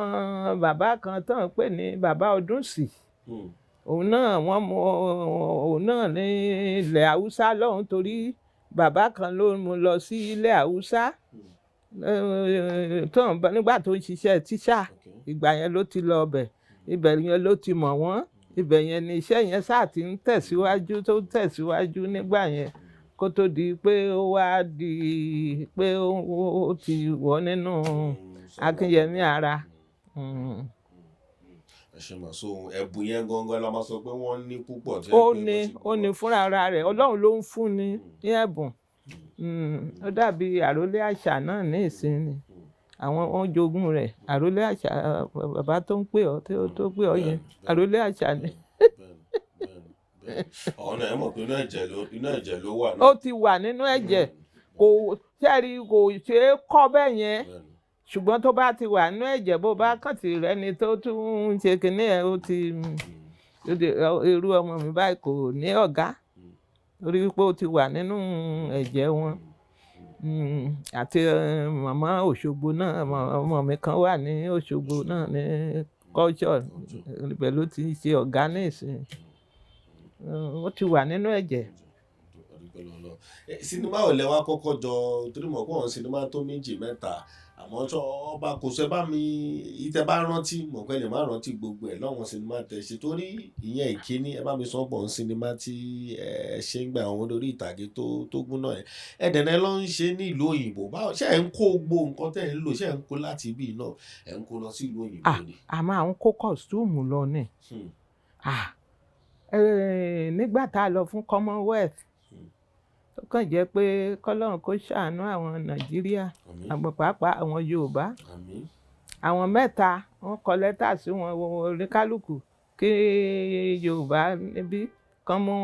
bàbá kan tán pè ní bàbá ọdún sí òun náà wọ́n mú òun náà ní ilẹ̀ haúsá lọ́hùn torí bàbá kan ló mú lọ sí ilẹ̀ haúsá nígbà tó ń ṣiṣẹ́ tíṣà ìgbà yẹn ló ti lọ ọbẹ̀ ibẹ̀ yẹn ló ti mọ̀ wọ́n ibẹ̀ yẹn ni iṣẹ́ yẹn sáà ti ń tẹ̀síwájú tó ń tẹ̀síwájú nígbà yẹn kó tó di pé ó wá di pé ó ti wọ̀ nínú akínyẹmí ara. ẹ ṣe mọ̀ so ẹ̀bùn yẹn gangan la máa sọ pé wọ́n ní púpọ̀ tí ó ní fúnra ara rẹ̀ ọlọ́run ló ń fún ni ní ẹ̀bùn ó dàbí àrólé àṣà náà ní ìsinmi àwọn wọn jogún rẹ̀ àrólé àṣà bàbá tó ń pè ọ́ tó pè ọ́ yẹn àrólé àṣà ni. ọ̀nà ẹ̀ mọ̀ pé inú ẹ̀jẹ̀ ló wà náà. ó ti wà nínú ẹ̀jẹ̀ kò sẹ́ẹ̀rí kò ṣe é kọ́ bẹ́ẹ̀ yẹn ṣùgbọ́n tó bá ti wà nínú ẹ̀jẹ̀ bó bá kàn ti rẹ́ni tó tún ń ṣe kinní ẹ̀ ó ti irú ọmọ mi báyìí kò ní ọ̀gá torí pé ó ti wà nínú ẹ̀jẹ̀ wọn àti màmá Òṣogbo náà ọmọ mi kan wà ní Òṣogbo náà ní culture ibẹ̀ ló ti ṣe ọ̀gá ní ìsìn ó ti wà nínú ẹ̀jẹ̀. sinimá ò lẹ́wà kọ́kọ́ jọ torí mọ̀ pé àwọn sinimá tó méjì mẹ́ta àmọ́ tó ọba kò sọ ẹ bá mi ìtẹ́ bá rántí mọ̀ pé lè má rántí gbogbo ẹ̀ lọ́wọ́n sinimá tẹ̀ ṣe torí ìyẹn ìkíní ẹ bá mi sọ pọ̀ sinimá tí ẹ ṣe ń gba àwọn lórí ìtàgé tó gún náà ẹ dẹ̀nà ló ń ṣe ní ìlú òyìnbó báwo ṣé ẹ ń kó gbogbo nǹkan tẹ̀ ń lò ṣé ẹ ń kó láti ibi náà ẹ ń kó lọ sí ìlú òyìnbó ni. a máa ń kó kọ́sítúùmù lọ ní nígbà tá a lọ fún Commonwealth ó kàn jẹ́ pé kọ́lọ́run kó ṣàánú àwọn Nàìjíríà àgbọ̀n pàápàá àwọn Yorùbá àwọn mẹ́ta wọ́n kọ lẹ́tà sí wọn oníkálukú kí Yorùbá níbí kán mú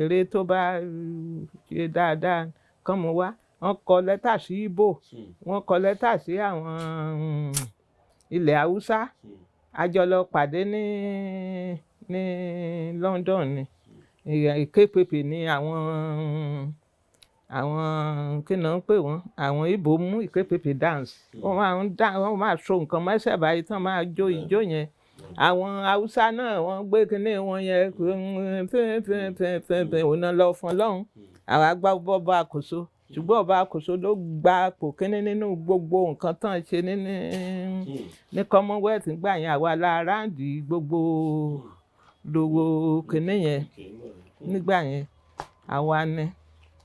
eré tó bá ṣe dáadáa kán mú wá wọ́n kọ lẹ́tà sí Ìgbò wọ́n kọ lẹ́tà sí àwọn ilẹ̀ Haúsá a jọ lọ pàdé ní London ni ìképepe ní àwọn kí náà ń pè wọ́n àwọn Ìgbò mú ìképepe dance wọ́n máa so nǹkan mọ́sẹ̀ báyìí tán máa jó ijó yẹn àwọn Haúsá náà wọ́n gbé kinní wọn yẹn fẹ́ẹ́fẹ́ẹ́fẹ́ òun náà lọ fún Ọlọ́run àwọn àgbà bọ́ba àkóso ṣùgbọ́n ọba àkóso ló gba àpò kínní nínú gbogbo nǹkan tán ṣe ní Commonwealth gbà yẹn àwa la ráǹdì gbogbo kinní yẹn nígbà yẹn àwa ni.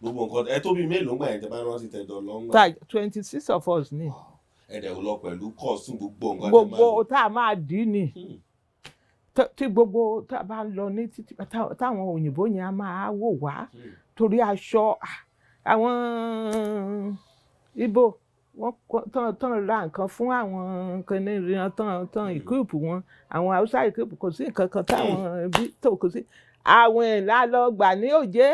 gbogbo nǹkan ẹ tó bí mélòó gbà yẹn tẹ bá rántí tẹjọ lọ́ngbà. 26 of us ni. ẹ̀dẹ̀ ò lọ pẹ̀lú costume gbogbo nǹkan. gbogbo tá a máa dì í ni tí gbogbo tá a bá lọ ní títí táwọn òyìnbó yẹn á máa wò wá torí aṣọ àwọn Ìgbò wọ́n tán ra nǹkan fún àwọn kìnìún tán ìkúùpù wọn àwọn Haúsá ìkúùpù kò sí nǹkan kan táwọn ẹbí tó kò sí àwọn ìlà lọ gbà ní òjé.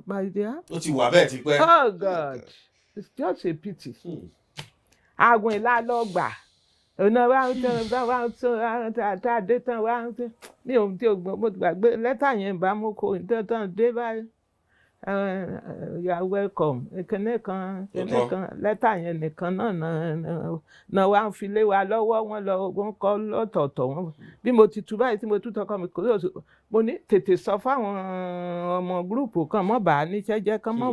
My dear. ó ti wà bẹ́ẹ̀ ti pẹ́. Oh God, it's just a pity. àwọn ìlà lọ gbà ọ̀nà wa ń tán tá a dé tán wa ń tán ní ohun tí mo gbàgbé lẹ́tà yẹn bá mú kó tán dé báyìí. You are welcome. Kìnìún kan lẹ́tà yẹn nìkan náà wá ń fi lé wa lọ́wọ́ wọ́n kọ́ lọ́tọ̀ọ̀tọ̀ wọn bí mo ti tú báyìí tí mo tú tọkọ mi kò sí mo ní tètè sọ fáwọn ọmọ gúrùpù kan mọ́ bàá níṣẹ́ jẹ́ kán mọ́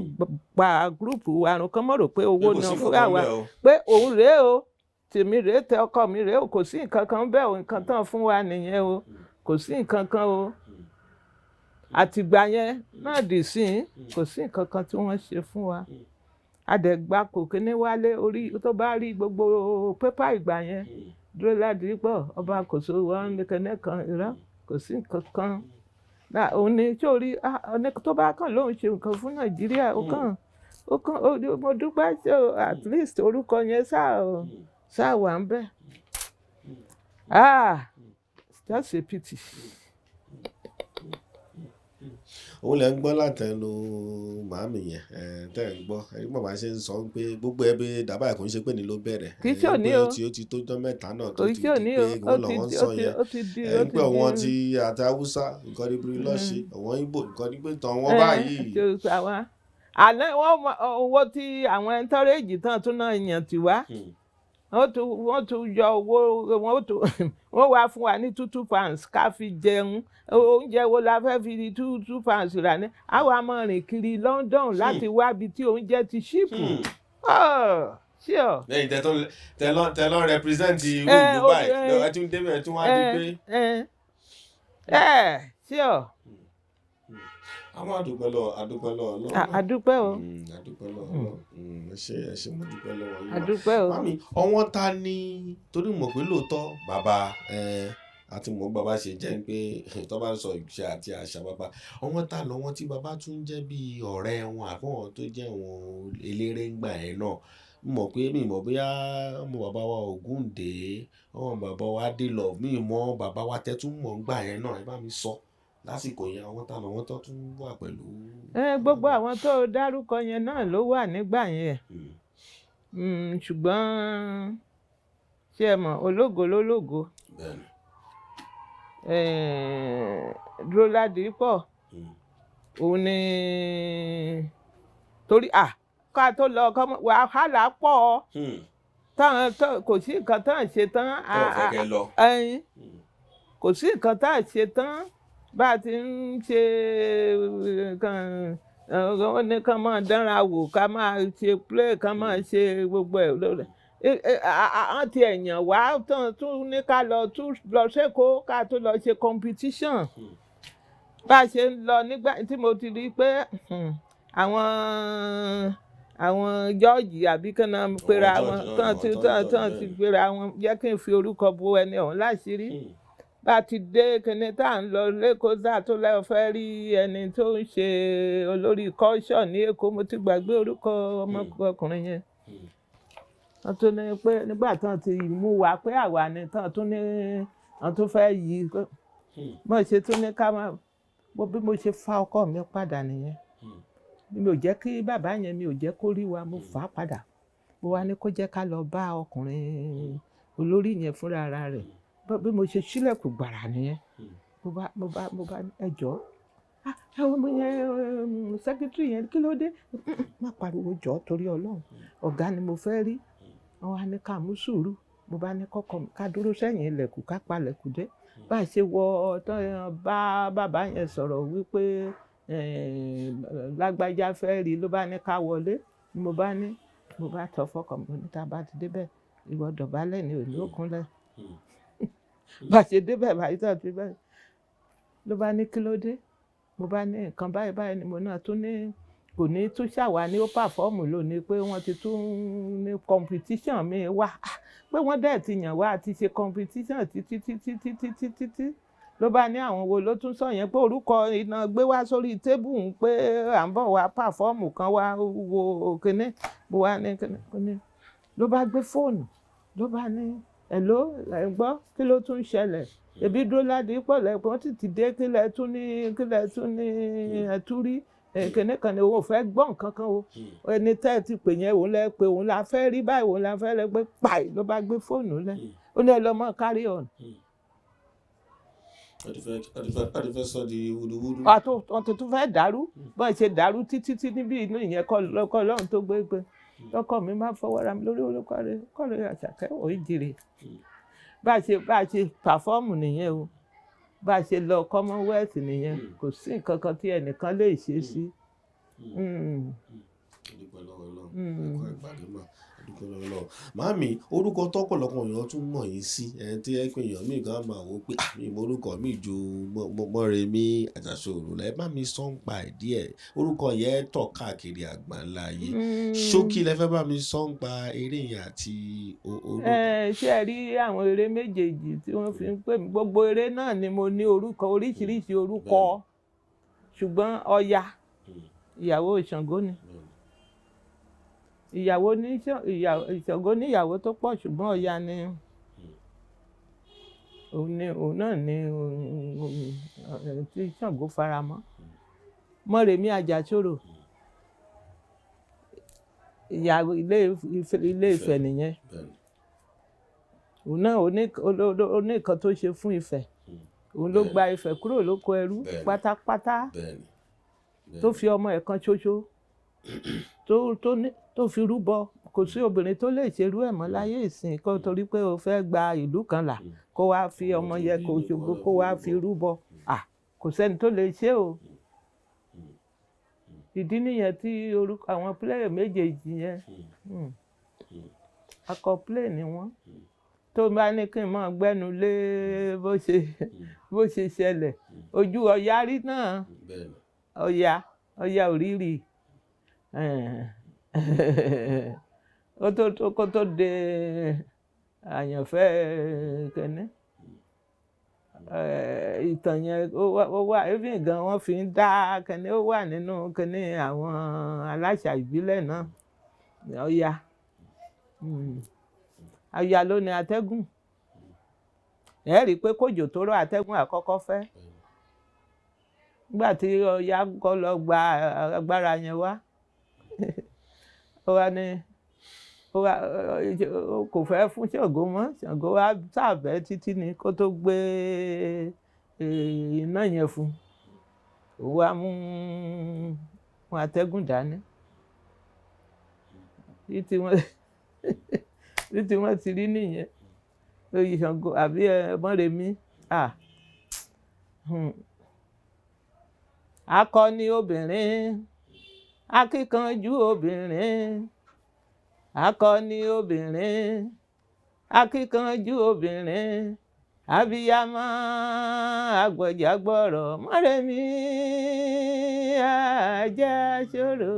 pa gúrùpù àrùn kan mọ́ rò pé owó náà fún àwa pé òun rèé o tèmi rèé tẹ ọkọ mi rèé o kò sí nǹkan kan bẹ́ẹ̀ o nǹkan tán fún wa nìyẹn o kò sí nǹkan kan o àtìgbà yẹn náà dì sí kò sí nǹkan kan tí wọ́n ṣe fún wa àdẹ̀gbà kò kíní wálé orí tó bá rí gbogbo pépà ìgbà yẹn Duro Ladipo ọba àkóso wọn nìkan irọ́ kò sí nǹkan kan òun ni tí ó rí tó bá kàn lóun ṣe nǹkan fún Nàìjíríà ó kàn mo dúpẹ́ tí at least orúkọ yẹn sáà wà ń bẹ̀ just a pity. òun lẹ ń gbọ́ látẹnu màámi yẹn tẹ́ ń gbọ́ bàbá ṣe ń sọ pé gbogbo ẹbí dàbá ẹ̀kọ́ ń ṣe pé ní ló bẹ̀rẹ̀ kì í ṣe òní o ó ti tó jọ́ mẹ́ta náà tó kì í ti ṣe di òní pé o wọ́n lọ́wọ́ ń sọ yẹn ń pẹ́ wọn ti àti haúsá nǹkan ní bírí lọ́ọ̀ṣì àwọn Ìgbò nǹkan ní pé tàn wọ́n báyìí. àná owó tí àwọn ẹntọ́rẹ́jì tán tún náà yàn tì wá wọ́n tún yọ owó wọ́n wá fún wa ní £2 ká fi jẹun oúnjẹ wo la fẹ́ fi di £2 rà ní àwa máa rìn kiri London láti wá ibi tí oúnjẹ ti ṣíìpù. lẹ́yìn tẹ́lọ́ represent irú ìlú báyìí ẹ tún débẹ̀ tún wá di pé. àwọn àdúpẹ́ lọ àdúpẹ́ lọ Ọlọ́run. àdúpẹ́ o. àdúpẹ́ lọ Ọlọ́run ẹ ṣé mo dúpẹ́ lọ́wọ́ yín. àdúpẹ́ o. mami ọwọ́n ta ni torí mọ̀ pé lóòótọ́ bàbá àti mọ̀ bàbá ṣe jẹ́ pé tó bá ń sọ ìṣe àti àṣà bàbá ọwọ́n ta lọ́wọ́ tí bàbá tún jẹ́ bí ọ̀rẹ́ wọn àbọ̀wọ̀n tó jẹ́ wọn eléré ńgbà ẹ̀ náà mọ̀ pé mi mọ̀ bóyá ọmọ bàbá wa Ògúndé ọmọ bàbá wa Adélọ mi mọ̀ bàbá wa tẹ́tún mọ̀ ńgbà yẹn náà ẹ bá mi sọ lásìkò yẹn àwọn táwọn àwọn tó tún wà pẹ̀lú. gbogbo àwọn tó dárúkọ yẹn náà ló wà nígbà yẹn ṣùgbọ́n ṣé ẹ mọ̀ ológo lólógo Duro Ladipo òun ni torí ká tó lọ wàhálà pọ̀ kò sí nǹkan tán ṣe tán kò sí nǹkan tá a ṣe tán bá a ti ń ṣe wọ́n ní ká máa dánra wò ká máa ṣe play ká máa ṣe gbogbo ẹ̀ lórí àwọn ti ẹ̀yàn wá tún ní ká lọ ṣẹ́kọ̀ọ́ ká tó lọ ṣe competition bá a ṣe ń lọ nígbà tí mo ti rí pé àwọn jọ́ọ̀jì àbí kí náà pera wọn tán ti pera wọn jẹ́ kí n fi orúkọ bo ẹni ọ̀hún láṣìírí bá ti dé kíní tá à ń lọ lẹ́kọ̀ọ́ tá tó lẹ́yìn fẹ́ rí ẹni tó ń ṣe olórí kọ́ṣọ̀ ní Èkó mo ti gbàgbé orúkọ ọmọkùnrin yẹn wọ́n tún ní pé nígbà tán ti mú wa pé àwa ni tán tún ní wọ́n tún fẹ́ yí mo ṣe tún ní ká máa bí mo ṣe fa ọkọ mi padà nìyẹn mi ò jẹ́ kí bàbá yẹn mi ò jẹ́ kó rí wa mo fà á padà mo wá ní kó jẹ́ ká lọ bá ọkùnrin olórí yẹn fúnra rẹ̀ bí mo ṣe ṣílẹ̀kùn gbàrà nìyẹn mo bá ẹjọ́ ọmọ yẹn sẹ́kítírì yẹn kí ló dé má pariwo jọ torí Ọlọ́run ọ̀gá ni mo fẹ́ rí wọn wá ní ká mú sùúrù mo bá ní kọ́kọ́ ká dúró sẹ́yìn ilẹ̀kùn ká palẹ̀kùn dé bá a ṣe wọ ọ̀tọ̀ bá bàbá yẹn sọ̀rọ̀ wípé lágbájá fẹ́ rí ló bá ní ká wọlé mo bá tọ́ fọkàn mo ní tá a bá ti débẹ̀ ìwọ dọ̀bálẹ̀ ni òní òkúnlẹ̀ bá a ṣe débẹ̀ báyìí tó ti bẹ́ẹ̀ ló bá ní kí ló dé mo bá ní nǹkan báyìí ni mo náà tún ní kò ní tún ṣàwá ní ó pàfọ́ọ̀mù lónìí pé wọ́n ti tún ní competition mi wá pé wọ́n dẹ̀ ti yàn wá àti ṣe competition títí ló bá ní àwọn wo ló tún sọ yẹn pé orúkọ iná gbé wá sórí tébù ń pé à ń bọ̀ wá pàfọ́ọ̀mù kan wá wo kíní mo wá ní kíní ló bá gbé fóònù ló bá ní ẹ̀ló ẹ̀ gbọ́ kí ló tún ṣẹlẹ̀ ebi Duro Ladipo lẹ́pọ̀ wọ́n ti dé kílẹ̀ tún ní ẹ̀túrí kìnìún kan ní òun ò fẹ́ gbọ́ nǹkan kan o ẹni tẹ́ ẹ ti pè yẹn òun lẹ́ pé òun la fẹ́ rí báyìí òun la fẹ́ lẹ́ pé pàì ló bá gbé fóònù lẹ́ ó ní ẹ lọ mọ́ carry on. wọ́n ti fẹ́ sọ di wúdúwúdú. wọ́n ti tún fẹ́ dàrú bọ́n ṣe dàrú títí níbí inú ìyẹn kọ́ lọ́run tó gbé lọ́kọ̀ mi máa fọwọ́ ra mi lórí olùkọ́ rẹ̀ Àṣàkẹ́ Òyìnjìrè bá a ṣe pàfọ́ọ̀mù nìyẹn o bá a ṣe lọ Commonwealth nìyẹn kò sí nǹkan kan tí ẹnìkan lè ṣe sí. Màámi orúkọ tọ́pọ̀lọpọ̀ èèyàn tún mọ̀ yín sí tí ẹ pé èèyàn míì kan máa wò pé mi mọ orúkọ mi ju Moremi Ajasoro ẹ bá mi sọ ń pa ẹ̀ díẹ̀ orúkọ yẹn tọ̀ káàkiri àgbáńlá ayé ṣókí lẹ fẹ́ bá mi sọ ń pa eré yẹn àti orúkọ. ṣé ẹ rí àwọn eré méjèèjì tí wọ́n fi ń pè mí gbogbo eré náà ni mo ní orúkọ oríṣiríṣi orúkọ ṣùgbọ́n Ọya ìyàwó Ṣàngó ni Ṣàngó ní ìyàwó tó pọ̀ ṣùgbọ́n Ọya ni òun náà ni tí Ṣàngó faramọ́ Moremi Ajasoro ìyàwó ilé Ifẹ̀ nìyẹn òun náà ó ní nǹkan tó ṣe fún Ifẹ̀ òun ló gba Ifẹ̀ kúrò lóko ẹrú pátápátá tó fi ọmọ ẹ̀ kan ṣoṣo tó fi rúbọ kò sí obìnrin tó lè ṣerú ẹ̀ mọ́ láyé ìsìn kó torí pé o fẹ́ gba ìlú kan là kó wá fi ọmọ yẹn kó ṣògo kó wá fi rúbọ kò sẹ́ni tó lè ṣe o ìdí nìyẹn tí orúkọ àwọn pílẹ̀yà méjèèjì yẹn akọ pílẹ̀ ni wọ́n tó bá ní kí n máa gbẹ́nu lé bó ṣe ṣẹlẹ̀ ojú ọ̀yá rí náà ọ̀yá òrìrì kó tó de àyànfẹ́ kẹ́ni ìtàn yẹn ó wà even gan wọ́n fi ń dá kẹ́ni ó wà nínú kẹ́ni àwọn aláṣà ìbílẹ̀ náà ọ̀yá ọ̀yá ló ní atẹ́gùn ẹ rí i pé kòjò tó rọ̀ atẹ́gùn àkọ́kọ́ fẹ́ nígbà tí ọ̀yá kọ́ lọ gba agbára yẹn wá ó wá ní kò fẹ́ fún Ṣàngó mọ́ Ṣàngó wá sàbẹ̀ títí ni kó tó gbé iná yẹn fún ó wá mú atẹ́gùn dání títí wọ́n ti rí nìyẹn oyè Ṣàngó àbí Moremi akọni obìnrin akíkanjú obìnrin akọni obìnrin akíkanjú obìnrin abiyamọ agbọ̀jàgbọ̀rọ̀ Moremi Ajasoro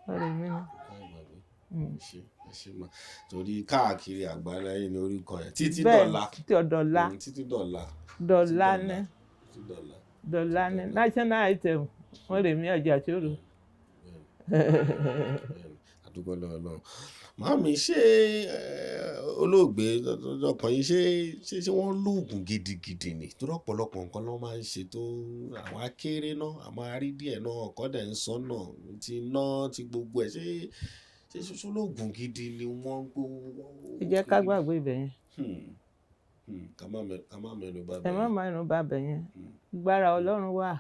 Moremi torí káàkiri àgbáláyé ní orúkọ yẹn títí dọ̀la ní national item Moremi Ajasoro. àdúgbò lọ́wọ́ màámi ṣé olóògbé ọkàn yìí ṣé wọ́n lóògùn gidigidi ni torí ọ̀pọ̀lọpọ̀ nǹkan ló máa ń ṣe tó àwọn akéré náà àmọ́ arí díẹ̀ náà ọkọ̀ dẹ̀ ń sọ náà ti ná ti gbogbo ẹ̀ ṣé olóògùn gidi ni wọ́n ń gbówó. ẹ jẹ́ ká gbàgbé ibẹ̀ yẹn. ká má mẹ́nu bà bẹ̀ yẹn. ẹ má mẹ́nu bà bẹ̀ yẹn gbára Ọlọ́run wà.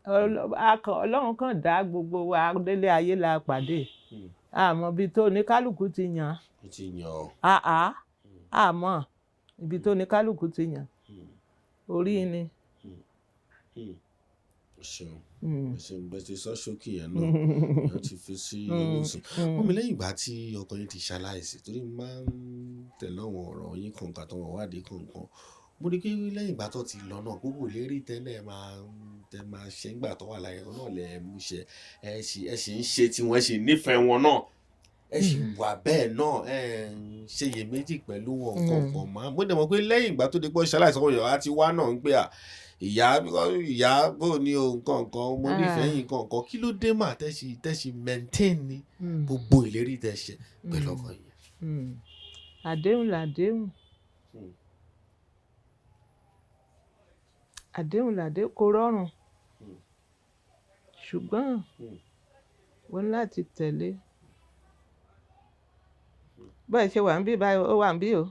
Ọlọ́run kàn dá gbogbo wa délé ayé la pàdé àmọ́ ibi tó ní kálukú ti yàn àmọ́ ibi tó ní kálukú ti yàn orí ni. ṣeun bẹ́ẹ̀ ti sọ ṣókì yẹn náà èèyàn ti fi sí ìwòsàn wọ́n mi lẹ́yìn ìgbà tí ọkọ yín ti ṣaláìsí torí máa ń tẹ̀lé àwọn ọ̀rọ̀ yín kọ̀ọ̀kan tó wọ́n wádìí kọ̀ọ̀kan mo rí pé lẹ́yìn ìgbà tó ti lọ náà gbogbo ìlérí tẹ́lẹ̀ máa ṣe ń gbà tó wà láyé wọn náà lẹ̀ mú ṣe ẹ sì ń ṣe tí wọ́n ṣe nífẹ̀ẹ́ wọn náà ẹ sì wà bẹ́ẹ̀ náà ẹ ń ṣe iyèméjì pẹ̀lú wọn kọ̀ọ̀kan máa mo dẹ̀ mọ̀ pé lẹ́yìn ìgbà tó dé pọ́ ṣaláìsí ọkọ yọ̀ á ti wá náà ń pè à ìyá bò ní o nǹkan mo nífẹ̀ẹ́ yìí nǹkan kí ló dé mà tẹ́sí maintain ní gbogbo ìlérí tẹ́ṣẹ̀ pẹ̀lú ọkọ yẹn. àdéhùn làdéhùn kò rọrùn ṣùgbọ́n wọ́n láti tẹ̀lé bẹ́ẹ̀ ṣe wà ń bí báyìí ó wà ń bí o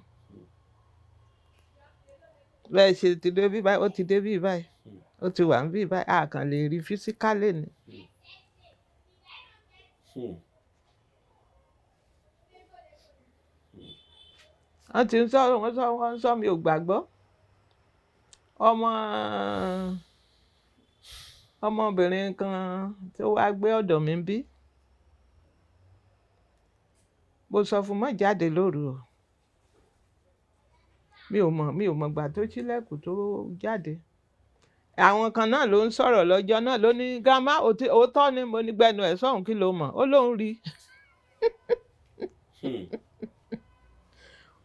bẹ́ẹ̀ ṣe ti dé bí báyìí ó ti dé bí báyìí ó ti wà ń bí báyìí a kàn lè rí físíkálì ni. wọ́n ti ń sọ̀rọ̀ wọ́n sọ mi ò gbàgbọ́ ọmọbìnrin kan tó wá gbé ọ̀dọ̀ mi bí mo sọ fún mọ́ jáde lóru o mi ò mọ̀ gbà tó ṣílẹ̀kùn tó jáde àwọn kan náà ló ń sọ̀rọ̀ lọ́jọ́ náà ló ní grandma òótọ́ ni mo ní gbẹnu ẹ̀ sọ̀hún kí ló mọ̀ ó lóun rí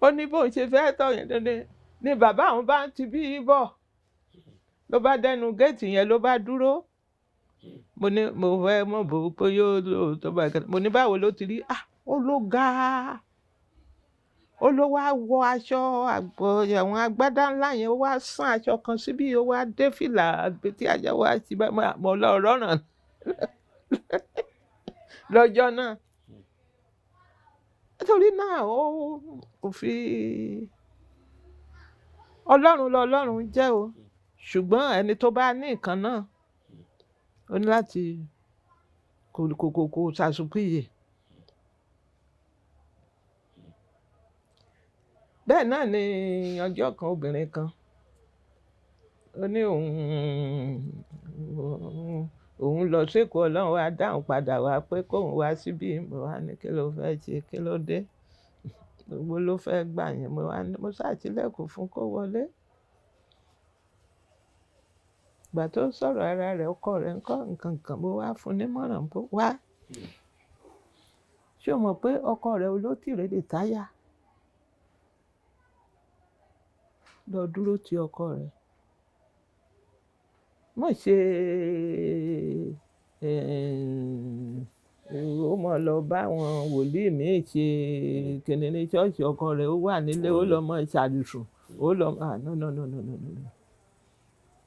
ó ní bóun ṣe fẹ́ tọ̀ yẹn dandan ni bàbá àwọn bá ń ti bí bọ̀ ló bá dẹnu géètì yẹn ló bá dúró mo ní mo fẹ́ mọ̀ bò ó pé yóò lò tó bá kẹ́tẹ́ mo ní báwo ló ti rí ó ló ga ó ló wá wọ aṣọ àwọn agbádá ńlá yẹn ó wá sán aṣọ kan síbí ó wá dé fìlà tí ajá wá sí bá mọ lọ́rọ̀ ràn lọ́jọ́ náà nítorí náà ó kò fi ọlọ́run lọ́lọ́run jẹ́ o ṣùgbọ́n ẹni tó bá ní nǹkan náà ó ní láti kò ṣàṣùpìyè. bẹ́ẹ̀ náà ni ọjọ́ kan obìnrin kan ó ní òun lọ sékòó ọlọ́run wá dáhùn padà wá pé kóun wá síbí mo wá ní kí ló fẹ́ ṣe kí ló dé gbogbo ló fẹ́ gbà yẹn mo ṣàtìlẹ́kùn fún kó wọlé. ìgbà tó ń sọ̀rọ̀ ara rẹ̀ ọkọ rẹ̀ ń kọ́ nǹkan kan mo wá fún nímọ̀ràn bó wá ṣé o mọ̀ pé ọkọ rẹ̀ olótìrẹ lè táyà lọ dúró ti ọkọ rẹ̀ mọ̀ ṣe ó mọ̀ lọ bá àwọn wòlíì míì ṣe kìnìún ní ṣọ́ọ̀ṣì ọkọ rẹ̀ ó wà nílé ó lọ mọ̀ ṣàlùsùn ó lọ no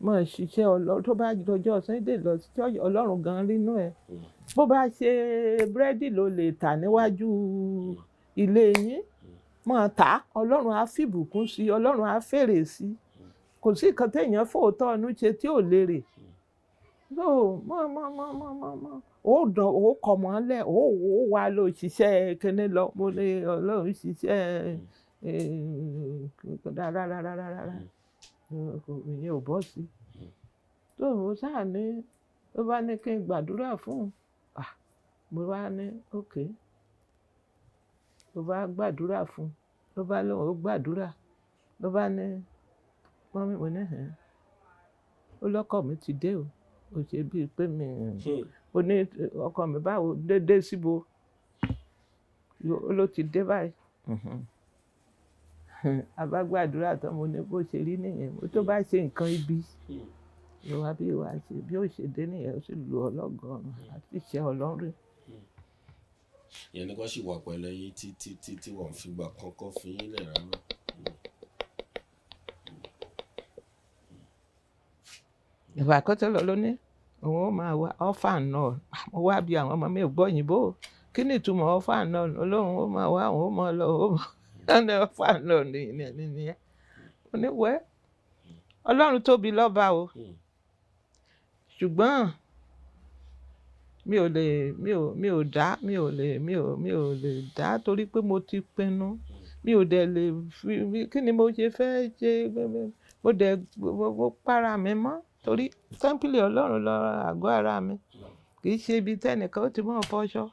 mọ̀ ṣiṣẹ́ ọlọ́run tó bá dọjọ́ Sunday lọ sí ṣọ́ọ̀ṣì ọlọ́run gan rínú ẹ̀ bó bá ṣe búrẹ́dì ló lè tà níwájú ilé yín mọ̀ tà ọlọ́run á fìbùkún sí ọlọ́run á fèrè sí kò sí nǹkan téèyàn fòótọ́ ọ̀nù ṣe tí ò lérè ó dàn ó kọ̀ mọ́lẹ̀ ó wà ló ṣiṣẹ́ kíní lọ mo ní ọlọ́run ṣiṣẹ́ rárá ìyẹn ò bọ́ sí tó o sáà ní ló bá ní kí n gbàdúrà fún un mo wá ní òkè ló bá gbàdúrà fún un ló bá lóun ó gbàdúrà ló bá ní mọ́mí mo ní ó lọ́kọ mi ti dé o ò ṣe bíi pé mi ò ní ọkọ mi báwo dédé síbo ló ti dé báyìí abágbàdúrà tó mo ní bó ṣe rí nìyẹn mo tó bá ṣe nǹkan ibi ló wá bí wàá ṣe bí ó ṣe dé nìyẹn ó sì lu ọlọ́gọ́rùn àti ìṣẹ́ ọlọ́run. ìyẹn ni kò sì wà pẹ̀lú yín tí wọ́n fi gbà kọ́kọ́ fi yín lẹ̀ rárá. ìwà àkọ́tẹ́ lọ ló ní òun ó máa wá ọ́fà náà mo wá bí àwọn ọmọ mi ò gbọ́ òyìnbó kí ni ìtumọ̀ ọ́fà náà olóhùn ó máa wá òun ó máa lọ ó máa ọ́fà náà nìyẹn mo ní wẹ́ ọlọ́run tóbi lọ́ba o ṣùgbọ́n mi ò lè dá torí pé mo ti pinnu mi ò dẹ̀ lè fi kí ni mo ṣe fẹ́ ṣe mo para mi mọ́ torí tẹ́ḿpìlì ọlọ́run lọ àgọ́ ara mi kì í ṣe ibi tẹ́nìkan ó ti mọ̀ fọṣọ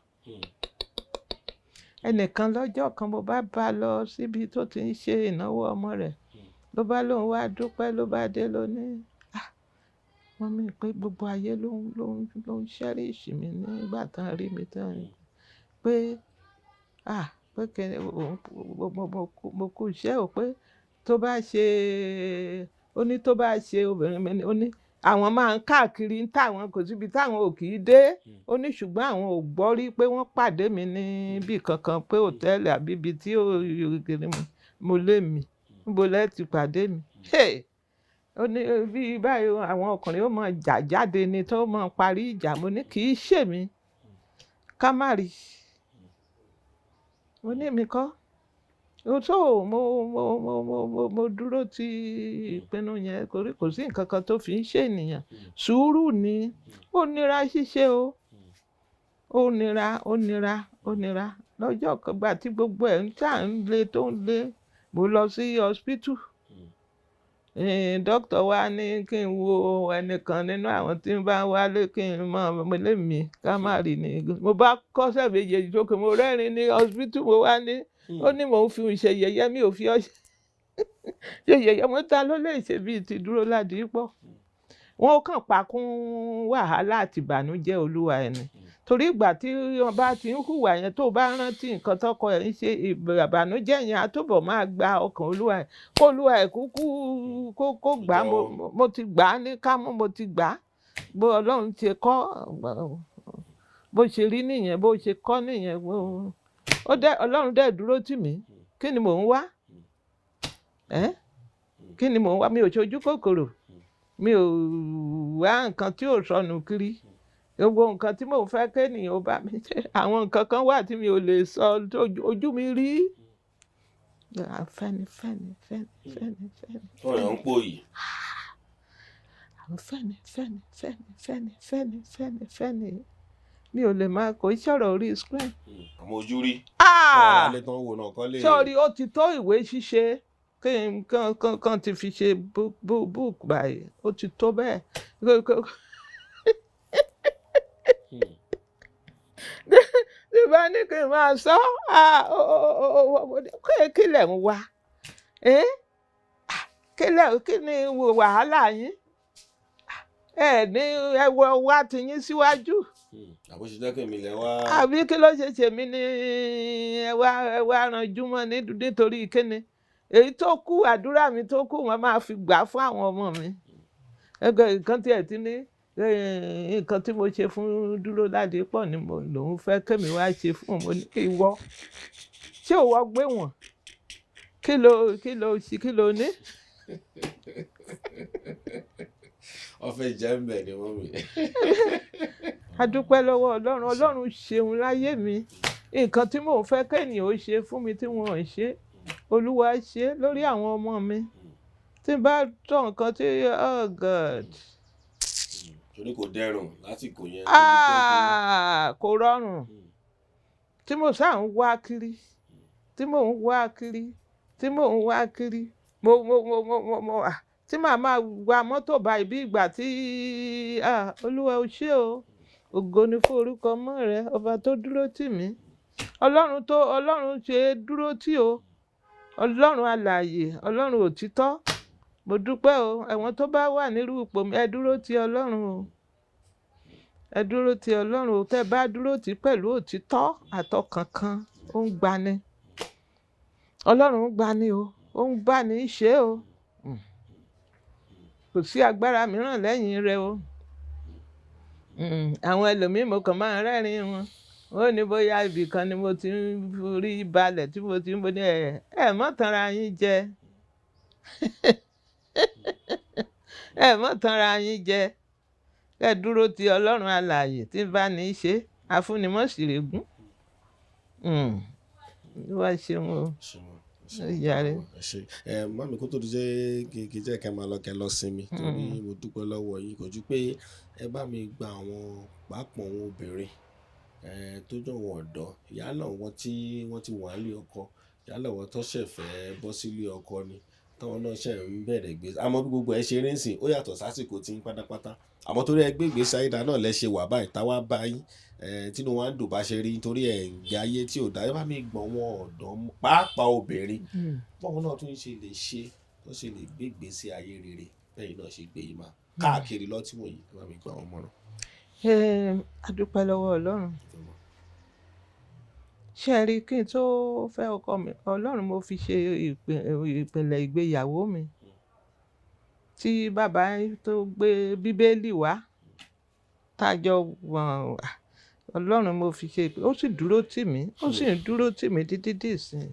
ẹnìkan lọ́jọ́ kan mo bá lọ síbi tó ti ń ṣe ìnáwó ọmọ rẹ̀ ló bá lóun wá dúpẹ́ ló bá dé lónìí wọ́n mí pé gbogbo ayé ló ń ṣẹ́ríṣì mi nígbà tán rí mi tán pé pé mo kú iṣẹ́ ò pé tó bá ṣe ó ní tó bá ṣe obìnrin mi ó ní àwọn máa ń káàkiri ń táwọn kò síbi táwọn ò kì í dé ó ní ṣùgbọ́n àwọn ò gbọ́ rí pé wọ́n pàdé mi níbì kankan pé hòtẹ́ẹ̀lì àbí ibi tí mo lé mi níbo lẹ́ ti pàdé mi. ó ní bí báyìí àwọn ọkùnrin ó máa jà jáde ni tó máa parí ìjà mo ní kì í ṣèmi ká má rí mo ní mi kọ́ so mo dúró ti ìpinnu yẹn kò sí nǹkan kan tó fi ń ṣe ènìyàn sùúrù ni ó nira ṣíṣe ó nira lọ́jọ́ kan gbà tí gbogbo ẹ̀ ń tà ń le tó ń le mo lọ sí hospital dókítà wa ní kí n wo ẹnìkan nínú àwọn tí ń bá wálé kí n mọ lémi ká má rí ni mo bá kọ́sẹ̀ méjèèjì tó kè mo rẹ́rìn ní hospital mo wá ní ó ní mò ń fi ṣe yẹ̀yẹ́ mi ò fi ọ́ ṣe yẹ̀yẹ́ mo ta ló lè ṣe bíi ti Duro Ladipo wọn ó kàn pa kún wàhálà àti ìbànújẹ́ olúwa ẹni torí ìgbà tí wọn bá ti ń hùwà yẹn tó bá rántí nǹkan tọkọ ẹ̀ ń ṣe ìbànújẹ́ yẹn á túbọ̀ máa gba ọkàn olúwa ẹ̀ kó olúwa ẹ̀ kúkú kó gbà á mo ti gbà á ní kámú mo ti gbà á bó ọlọ́run ti kọ́ bó ṣe rí nìyẹn bó ṣe kọ́ nìyẹn ọlọ́run dẹ̀ dúró tì mí kí ni mò ń wá kí ni mò ń wá? Mi ò ṣojú kòkòrò, mi ò wá nǹkan tí ò sọnù kiri, gbogbo nǹkan tí mò ń fẹ́ kéènìyàn ó bá mi ṣe, àwọn nǹkan kan wà tí mi ò lè sọ ojú mi rí. Fẹ́ni. ọ̀rẹ́ ń pò yìí. Fẹ́ni. Mi ò lè máa kò sọ̀rọ̀ orí screen. Àmọ́ ojú rí. Ọ̀rẹ́ alẹ́ tán wò náà kọ́ lè. Sọ́ọ́rí ó ti tó ìwé ṣíṣe kí nǹkan ti fi ṣe book báyìí, ó ti tó bẹ́ẹ̀. Tí bá ní kí n máa sọ, kí lẹ̀ ń wá? Kí ni wàhálà yín? Ní ẹwọ wá ti yín síwájú. Àbóṣe jẹ́ kèmí lẹ wá. Àbí kí ló ṣe ṣèmí ni ẹ wá ranjú mọ́ nítorí kíni? Èyí tó kù, àdúrà mi tó kù, wọ́n máa fi gbà fún àwọn ọmọ mi. Nǹkan tí ẹ ti ní nǹkan tí mo ṣe fún Duro Ladipo ni lòun fẹ́ kémi wá ṣe fún mo ní ìwọ. Ṣé ìwọ gbé wọn? Kí ló ní? Ọfẹ jẹ́ ń bẹ̀ ni wọ́n mi. A dúpẹ́ lọ́wọ́ Ọlọ́run. Ọlọ́run ṣeun láyé mi. Nǹkan tí mò ń fẹ́ kéèyàn ó ṣe fún mi tí wọ́n ò ṣe, Olúwa ṣe lórí àwọn ọmọ mi. Tí n bá tọ́ nǹkan tí oh God. Torí kò dẹrùn lásìkò yẹn. Kò rọrùn. Tí mo sáà ń wá kiri, tí mò ń wá kiri, tí màá máa wa mọ́tò báyìí bí ìgbà tí Olúwa ó ṣe o. Ògo ni fún orúkọ ọmọ rẹ, ọba tó dúró tì mí. Ọlọ́run ṣe dúró tì o. Ọlọ́run alààyè, Ọlọ́run òtítọ́. Mo dúpẹ́ o, ẹ̀wọ̀n tó bá wà nírú ipò mi, ẹ dúró tì Ọlọ́run o. Ẹ dúró tì Ọlọ́run o. Tẹ́ bá dúró tì pẹ̀lú òtítọ́ àtọkànkan, ó ń gbani. Ọlọ́run ń gbani o, ó ń gbani ṣe o. Kò sí agbára mìíràn lẹ́yìn rẹ̀ o. Àwọn ẹlòmíín mo kàn máa rẹ́rìn wọn. Wọ́n ní bóyá ibì kan ni mo ti ń rí balẹ̀ tí mo ti ń bọ́ ní ẹ mọ́ tanra yín jẹ. Ẹ mọ́ tanra yín jẹ. Ẹ dúró tì Ọlọ́run alààyè tí bá ní í ṣe, afúnimọ̀sìrègún. Wá ṣeun o. Mami kó tó di kí jẹ́ kẹ́ máa lọ sinmi torí mo dúpẹ́ lọ́wọ́ yín, kò ju pé ẹ bá mi gba àwọn pàápàá àwọn obìnrin tó jọ wọn ọ̀dọ́, yálà wọn tí wọ́n ti wà nílé ọkọ, yálà wọn tó ṣẹ̀ fẹ́ bọ́ sílé ọkọ ni, táwọn náà ṣẹ̀ ń bẹ̀rẹ̀ ìgbésẹ̀. Àmọ́ bí gbogbo ẹ ṣe rí nsìn, ó yàtọ̀ sásìkò tí ń pátápátá. Àmọ́ torí ẹ gbé ìgbésẹ̀ ayé dáná lẹ ṣe wà báyìí, táwa bá yín tínú wa ń dùn bá ṣe rí nítorí ẹ̀ ń gbé ayé tí ò dá. Ẹ bá mi gbọ̀n wọn ọ̀dọ́ pàápàá obìnrin báwọn náà tún ṣe lè ṣe tó ṣe lè gbé ìgbésẹ̀ ayé rere bẹ́ẹ̀ náà ṣe gbé yìí máa káàkiri lọ́tí wọ̀nyí. Ẹ bá mi gbà wọn mọ́ràn. A dúpẹ́ lọ́wọ́ Ọlọ́run. Ṣé ẹ rí kí n tó fẹ́ ọkọ mi, Ọlọ́run mo fi ṣe ìpìlẹ̀ ìgbéyàwó mi. Tí bàbá tó gbé Bíbélì wá, tájọ Ọlọ́run mo fi ṣe, ó sì dúró tì mí, ó sì ń dúró tì mí títí dìsìn.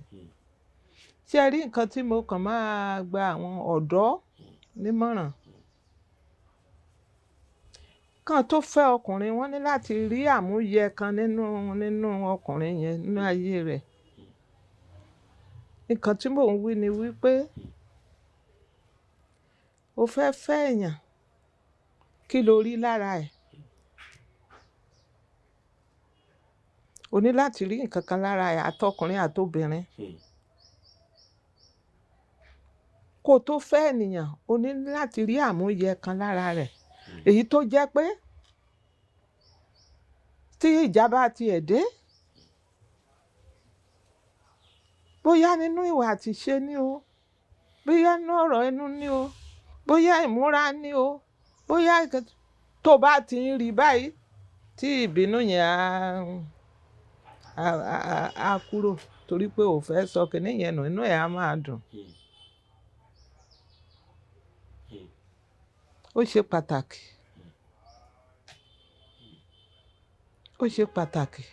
Ṣé ẹ rí nǹkan tí mo kàn máa gba àwọn ọ̀dọ́ nímọ̀ràn? Kan tó fẹ́ ọkùnrin, wọ́n ní láti rí àmúyẹ kan nínú ọkùnrin yẹn nínú ayé rẹ̀. Nǹkan tí mò ń wí ni wípé o fẹ́ èèyàn, kí lo rí lára ẹ̀? O ní láti rí nǹkan kan lára ẹ̀, àtọkùnrin àtobìnrin. Kó tó fẹ́ ènìyàn, o ní láti rí àmúyẹ kan lára rẹ̀. Èyí tó jẹ́ pé tí ìjà bá tiẹ̀ dé, bóyá nínú ìwà àti ìṣe ni o, bóyá nínú ọ̀rọ̀ ẹnu ni o, bóyá ìmúra ni o, bóyá tó bá ti ń rí báyìí tí ìbínú yẹn á kúrò torí pé ò fẹ́ sọ kìíní yẹn nù, inú ẹ̀ á máa dùn. Ó ṣe pàtàkì. Ó ṣe pàtàkì.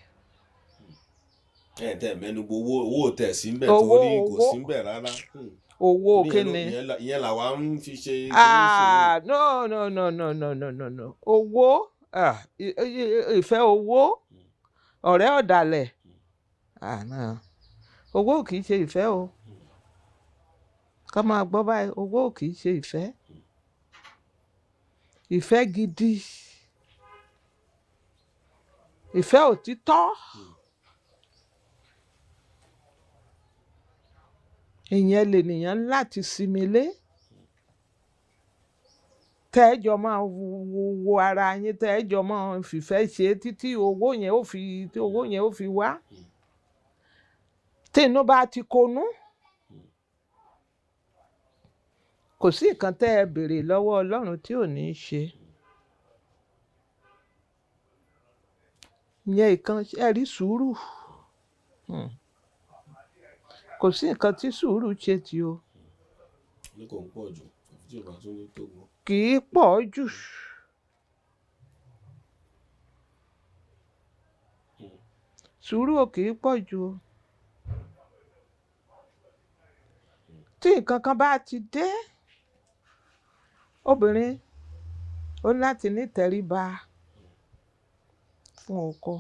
tẹ́ mẹ́nu bo owó tẹ̀ sí ńbẹ̀ owó torí kò owó sí ńbẹ̀ rárá. owó Torí kíni. ìyẹn làwa ń fi ṣe kíní sìn. No. Owó ìfẹ́ owó ọ̀rẹ́ ọ̀dàlẹ̀ owó kì í ṣe ìfẹ́ o. Ká máa gbọ́ báyìí, owó kì í ṣe ìfẹ́. Ìfẹ́ gidi, ìfẹ́ òtítọ́. Ìyẹn lènìyàn láti sinmi lé. Tẹ́jọ máa wo ara yín, tẹ́jọ máa fìfẹ́ ṣe títí owó yẹn ó fi wá. Tí inú bá ti konú, kò sí nǹkan tẹ́ ẹ béèrè lọ́wọ́ Ọlọ́run tí ò ní í ṣe. Ìyẹn ìkan ẹ rí sùúrù. Kò sí nǹkan tí sùúrù ṣe tí o. Ní kò ń pọ̀ jù, tí ò bá tún ní tó gbọ́. Kì í pọ̀ jù. Sùúrù ò kì í pọ̀ jù o. Tí nǹkan kan bá ti dé, obìnrin ó ní láti ní ìtẹríba fún ọkọ.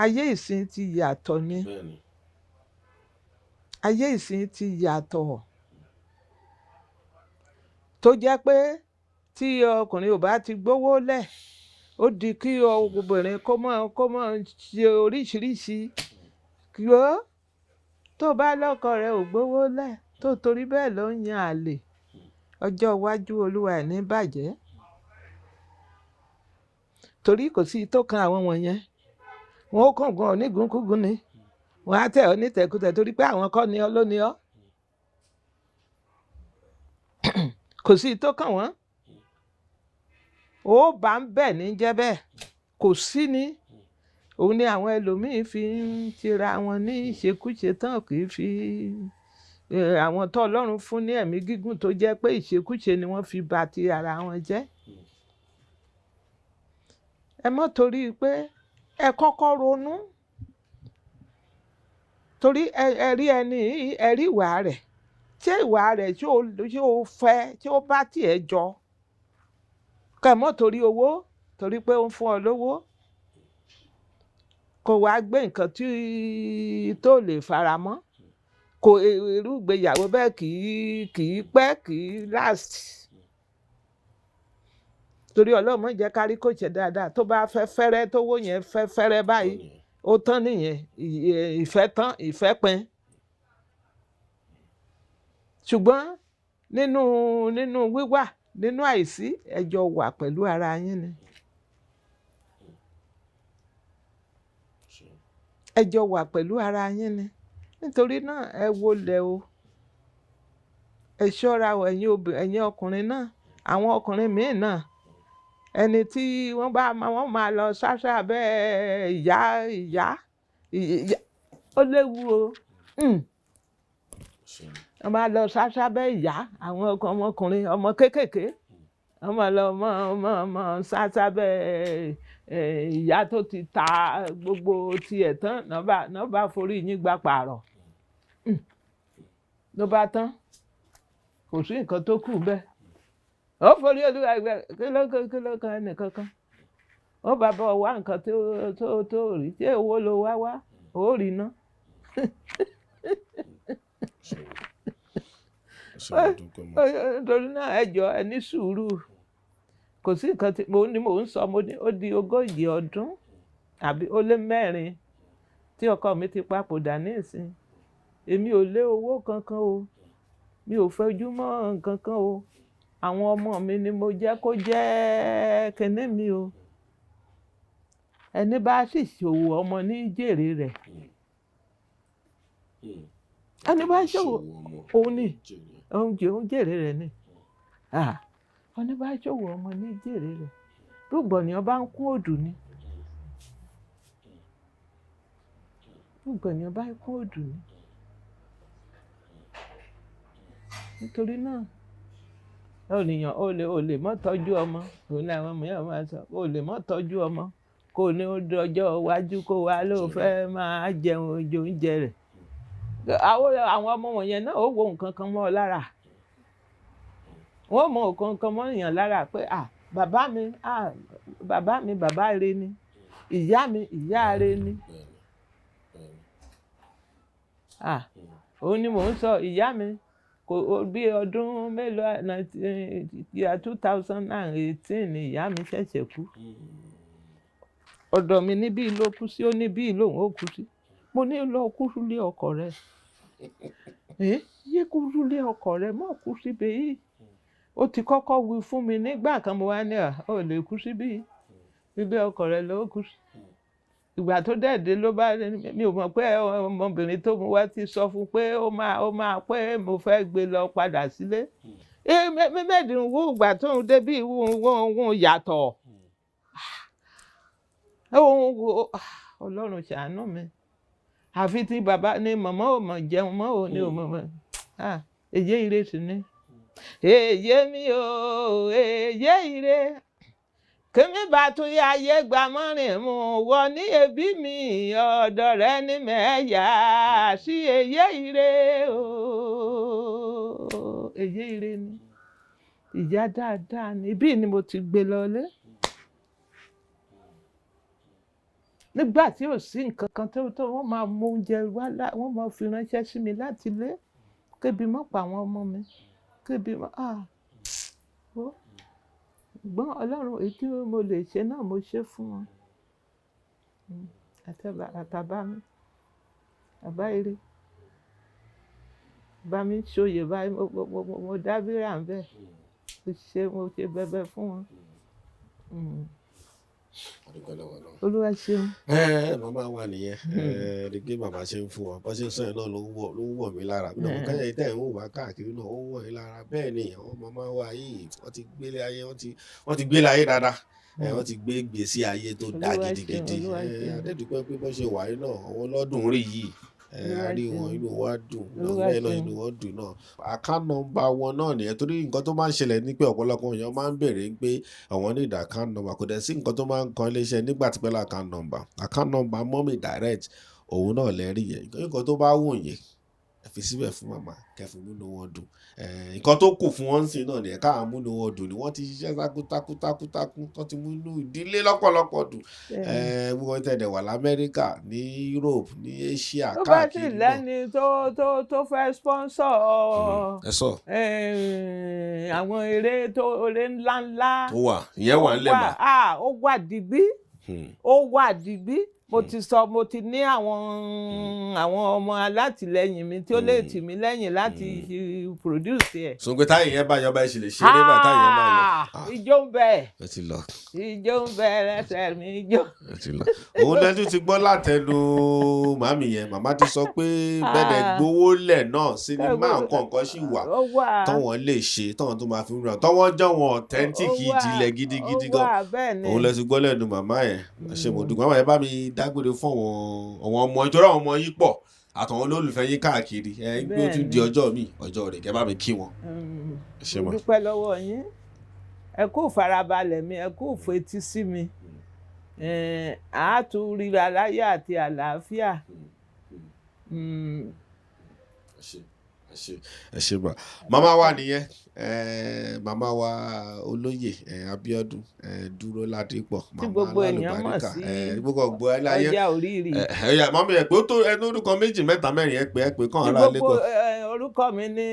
Ayé ìsìn ti yàtọ̀ ni. Bẹ́ẹ̀ni. Ayé ìsìn ti yàtọ̀. Tó jẹ́ pé tí ọkùnrin ò bá ti gbówó lẹ̀, ó di kí obìnrin kó mọ̀ ṣe oríṣiríṣi. Kí ó tó bá lọ́kọ rẹ̀ ò gbówó lẹ̀, tó torí bẹ́ẹ̀ ló ń yan àlè. Ọjọ́ iwájú Olúwa ẹ̀ ní bàjẹ́. Torí kò sí tó kan àwọn wọ̀nyẹn. Wọ́n ó kàn gan onígunkúgun ni. Wọ́n á tẹ̀ ọ́ ní tẹ̀kútẹ̀ torí pé àwọn kọ́ ni ọ́ ló ní ọ́. Kò sí tó kàn wọ́n. Ó bá ń bẹ̀ ní jẹ́ bẹ́ẹ̀. Kò sí ni. Òun ni àwọn ẹlòmíín fi ń tira wọn ní ìṣekúṣe tán kì í fi àwọn tó Ọlọ́run fún ní ẹ̀mí gígùn tó jẹ́ pé ìṣekúṣe ni wọ́n fi bà ti ara wọn jẹ́. Ẹ mọ́ torí pé ẹ kọ́kọ́ ronú. Torí ẹ rí ẹni ẹ rí ìwà rẹ̀. Ṣé ìwà rẹ̀ tí ó fẹ́ tí ó bá tiẹ̀ jọ? Kẹ́ mọ́ torí owó, torí pé ó ń fún ọ lówó. Kò wá gbé nǹkan tí tó lè fara mọ́. Kò irú ìgbéyàwó bẹ́ẹ̀ kì í pẹ́, kì í last. Torí Ọlọ́run má jẹ́ ká rí kò ṣe dáadáa. Tó bá fẹ́ fẹ́rẹ́ tówó yẹn fẹ́ fẹ́rẹ́ báyìí, ó tán nìyẹn. Ìfẹ́ tán, ìfẹ́ pin. Ṣùgbọ́n nínú wíwà, nínú àìsí, ẹ jọ wà pẹ̀lú ara yín ni. Ẹ jọ wà pẹ̀lú ara yín ni. Nítorí náà ẹ wọlé o. Ẹ ṣọ́ra o ẹ̀yin ọkùnrin náà. Àwọn ọkùnrin míì náà. Ẹni tí wọ́n máa lọ sáṣá bẹ́ẹ̀ ìyá. Ó léwu o. Wọ́n máa lọ sáṣá bẹ́ẹ̀ ìyá. Àwọn ọmọkùnrin ọmọ kéékèèké. Wọ́n máa lọ mọ́ sáṣá bẹ́ẹ̀ ìyá tó ti ta gbogbo tiẹ̀ tán. Náà bá forí yín gbà pààrọ̀. Ló bá tán. Kò sí nǹkan tó kù bẹ́ẹ̀. Ó forí Olúwa ẹgbẹ́ kí ló kan ẹnì kankan. Ó bá bọ̀ wá nǹkan tó rí. Tí owó ló wá, ó rí ná. Nítorí náà ẹ jọ̀ọ́ ẹ ní sùúrù. Kò sí nǹkan tí mò ń sọ, ó di 40 ọdún àbí ó lé 4 tí ọkọ mi ti papòdà nísìn. Èmi ò lé owó kankan o. Mi ò fojú mọ́ nǹkan kan o. Àwọn ọmọ mi ni mo jẹ́ kó jẹ́ kinní mi o. Ẹni bá sì ṣòwò ọmọ ní jèrè rẹ̀. Ẹni bá ṣòwò òun ni òun jèrè rẹ̀ ni. Ẹni bá ṣòwò ọmọ ní jèrè rẹ̀. Rúgbọ̀n ni ọba ń kún òdù ni. Rúgbọ̀n ni ọba ń kún òdù ni. Nítorí náà ènìyàn ò lè mọ́ tọ́jú ọmọ. Òun ni àwọn mìíràn máa sọ. O lè mọ́ tọ́jú ọmọ. kò ní ó dọjọ́ iwájú kó wá ló fẹ́ máa jẹun oúnjẹ rẹ̀. Àwọn ọmọ wọ̀nyẹn náà ó wo nǹkan kan mọ́ ọ lára. Wọ́n mọ nǹkan kan mọ́ èèyàn lára pé bàbá mi bàbá ire ni, ìyá mi ìyá ire ni. Òun ni mò ń sọ, ìyá mi kò bí ọdún mélòó 2018 ni ìyá mi ṣẹ̀ṣẹ̀ kú. Ọ̀dọ̀ mi níbí ló kú sí, ó níbí lòun ó kú sí. Mo ní lọ kú sílé ọkọ rẹ. Yé kú sílé ọkọ rẹ, mọ́ kú síbi yìí. Ó ti kọ́kọ́ wí fún mi nígbà kan, mo wá ní ó lè kú síbí, ilé ọkọ rẹ ló kú sí. Ìgbà tó dẹ̀dẹ̀ ló bá mi ò mọ̀ pé ọmọbìnrin tó mú wá ti sọ fún pé ó máa pé mo fẹ́ gbé lọ padà sílé. Mẹ́mẹ́dùn wú ìgbà tó ń débí wọ́n yàtọ̀. Ọlọ́run ṣàánú mi. Àfi tí bàbá ní màmá ò mọ̀ jẹun mọ́ ò ní ò mọ̀. Èyí ire sì ni. Èyí mi o, èyí ire. Kèmí bá tún yá ayé gba mọ́rin mu wọ ní ẹbí mi ọ̀dọ̀ rẹ ní mẹ́yà sí èyí ire o. Èyí ire ni. Ìyá dáadáa ni. Ibí ni mo ti gbé lọlé. Nígbà tí ò sí nǹkan kan tó wọ́n máa mú oúnjẹ wá, wọ́n máa fi ránṣẹ́ sí mi láti ilé. Kébi mọ́ pa àwọn ọmọ mi. Kébi mọ́ gbọ́n Ọlọ́run èyí tí mo lè ṣe náà mo ṣe fún wọn. Àtàbá mi, bàbá ire. Bá mi ṣòye báyìí, mo dábìrà ń bẹ̀. Mo ṣe bẹ̀bẹ̀ fún wọn. Olúwa ṣeun. Màmá wa nìyẹn. Gbé màmá ṣe ń fún wa bó ṣe ń sọ yẹn náà ló ń wọ̀ mí lára. Bí náà kẹ́yìn ìtẹ́ ìwọ̀n wá káàkiri náà ó wọ̀ mí lára. Bẹ́ẹ̀ ni àwọn màmá wa yìí wọ́n ti gbélé ayé dáadáa. Wọ́n ti gbé ìgbésí ayé tó dáa gidigidi. Adédùpẹ́ pé bó ṣe wà yìí náà àwọn ọlọ́dún rí yìí. A rí wọn inú wa dùn bẹ́ẹ̀ náà inú wọn dùn náà. Account number wọn náà nìyẹn, torí nǹkan tó máa ń ṣẹlẹ̀ ní pé ọ̀pọ̀lọpọ̀ èèyàn máa ń béèrè pé àwọn ní ìdá account number, kò dẹ̀ sí nǹkan tó máa ń kan iléeṣẹ́ Nigbati pẹ̀lú account number mọ́mì direct òun náà lẹ́rìí yẹn. Nǹkan tó bá wù yín ẹ fi síbẹ̀ fún màmá kẹfì múnú wọn dùn. Nǹkan tó kù fún wọn sí náà nìyẹn, káwọn múnú wọn dùn ni wọ́n ti ṣiṣẹ́ takuntakun tó ti múnú ìdílé lọ́pọ̀lọpọ̀ dùn. Gbogbo tẹ̀lé wà l'Amẹ́ríkà, ní Europe, ní Asia káàkiri náà. Tó bá sì lẹ́ni tó fẹ́ sponsor àwọn eré ńláńlá tó wà, ìyẹn wà ńlẹ̀ mà. Ó wà dìgbí. Mo ti ní àwọn ọmọ alátìlẹyìn mi tí ó lè tì mí lẹ́yìn láti produce ẹ̀. Sọ̀gbẹ́ táyì yẹn bá yọba ẹ̀ sì lè ṣe eré bá táyì yẹn bá yọ. Ijó ń bẹ. Ẹ ti lọ. Ijó ń bẹ lẹ́sẹ̀ mi ijó. Ẹ ti lọ. Òun lẹ́tún ti gbọ́ látẹnu màmí yẹn. Màmá ti sọ pé bẹ́ẹ̀ gbowó lẹ̀ náà sinimá nǹkan sì wà tọ́wọ́n lè ṣe tọ́wọ́n tó máa fi ràn tọ́wọ́n jọ wọn authentic ìjìnlẹ̀ gidigidi gan. Òun lẹ́tún gbọ́ lẹ́nu màmá yẹn. Ṣé mo dùn màmá yẹn bá mi dágbére fún àwọn ọmọ ìjọra àwọn ọmọ yìí pọ̀ àtàwọn olólùfẹ́ yín káàkiri. Gbé ó tún di ọjọ́ rẹ̀ kẹ́ bá mi kí wọn. Mo dúpẹ́ lọ́wọ́ yín, ẹ kú farabalẹ̀ mi, ẹ kú fetí sí mi. Tún ríra láyé àti àlàáfíà. Ẹ ṣé bá màmá wa nìyẹn. Màmá wa olóyè Abiodun Duro Ladipo, tí gbogbo èèyàn mọ̀ sí ọjà orírì. Màmá yẹn pé ó tó ẹnu orúkọ 2, 3, 4 ẹ pé kàn ara lẹ́kọ̀ọ́. Orúkọ mi ní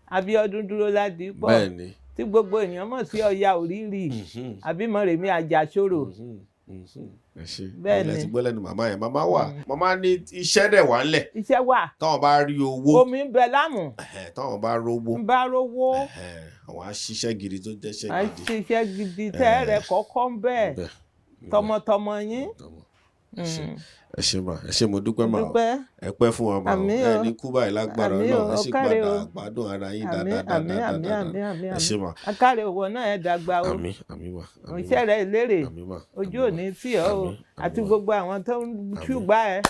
Abiodun Duro Ladipo. Bẹ́ẹ̀ni. Tí gbogbo èèyàn mọ̀ sí ọjà orírì àbí Moremi Ajasoro. Bẹ́ẹ̀ni. Ẹ ti gbọ́ lẹ́nu màmá yẹn. Màmá ní iṣẹ́ dẹ̀ wà ńlẹ̀. Iṣẹ́ wà. Táwọn bá rí owó. Omi ń bẹ lámù. Táwọn bá rówó. Àwọn aṣiṣẹ́ gidi tó jẹ́ṣẹ́ gidi. Aṣiṣẹ́ gidi tẹ́rẹ̀ kọ́kọ́ ń bẹ. Tọmọtọmọ yín. Ẹ ṣé mo dúpẹ́ mà. Ẹ pẹ́ fún wa mà. Ẹ ní kú báyìí lágbára náà. Ẹ sì padà gbádùn ara yín dáadáa. Ẹ ṣé mà. Akárè òwò náà ẹ dàgbà o. Àmín mà. Iṣẹ́ rẹ̀ Elere. Ojú òní tì ọ́ o. Àti gbogbo àwọn tó ń ṣùgbà ẹ.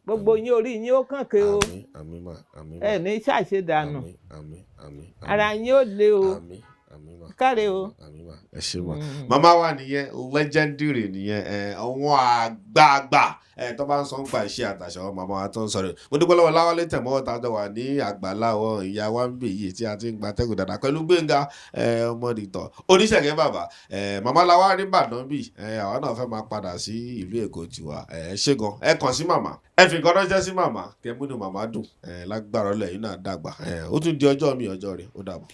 Gbogbo yín orí yín ó kàn ké o. Ẹ ní ṣàṣedànù. Ara yín ó le o. káre o. ẹ ṣé mà màmá wa nìyẹn legendary nìyẹn àwọn àgbààgbà tó bá ń sọ ń pa iṣẹ́ àtàṣà wọn màmá wa tó ń sọ̀rọ̀ mo dúpẹ́ lọ́wọ́ Láwálé Tẹ̀mọ́wọ́ tá a jọ wà ní Àgbàlá àwọn ìyá wa ń bè yìí tí a ti ń gba tẹ́gùn dáadáa pẹ̀lú Gbénga ọmọdìtọ̀ oníṣẹ̀gẹ́ bàbá màmá làwa ní Ìbàdàn bì àwa náà fẹ́ máa padà sí ìlú Èkó tiwa ṣé gan ẹ kàn sí màmá ẹ fi nǹkan ránṣẹ́ sí màmá kẹ múnú màmá dùn lágbára ọlọ́yin náà dàgbà ó tún di ọjọ́ mi ọjọ́ rẹ̀ ó dàbọ̀.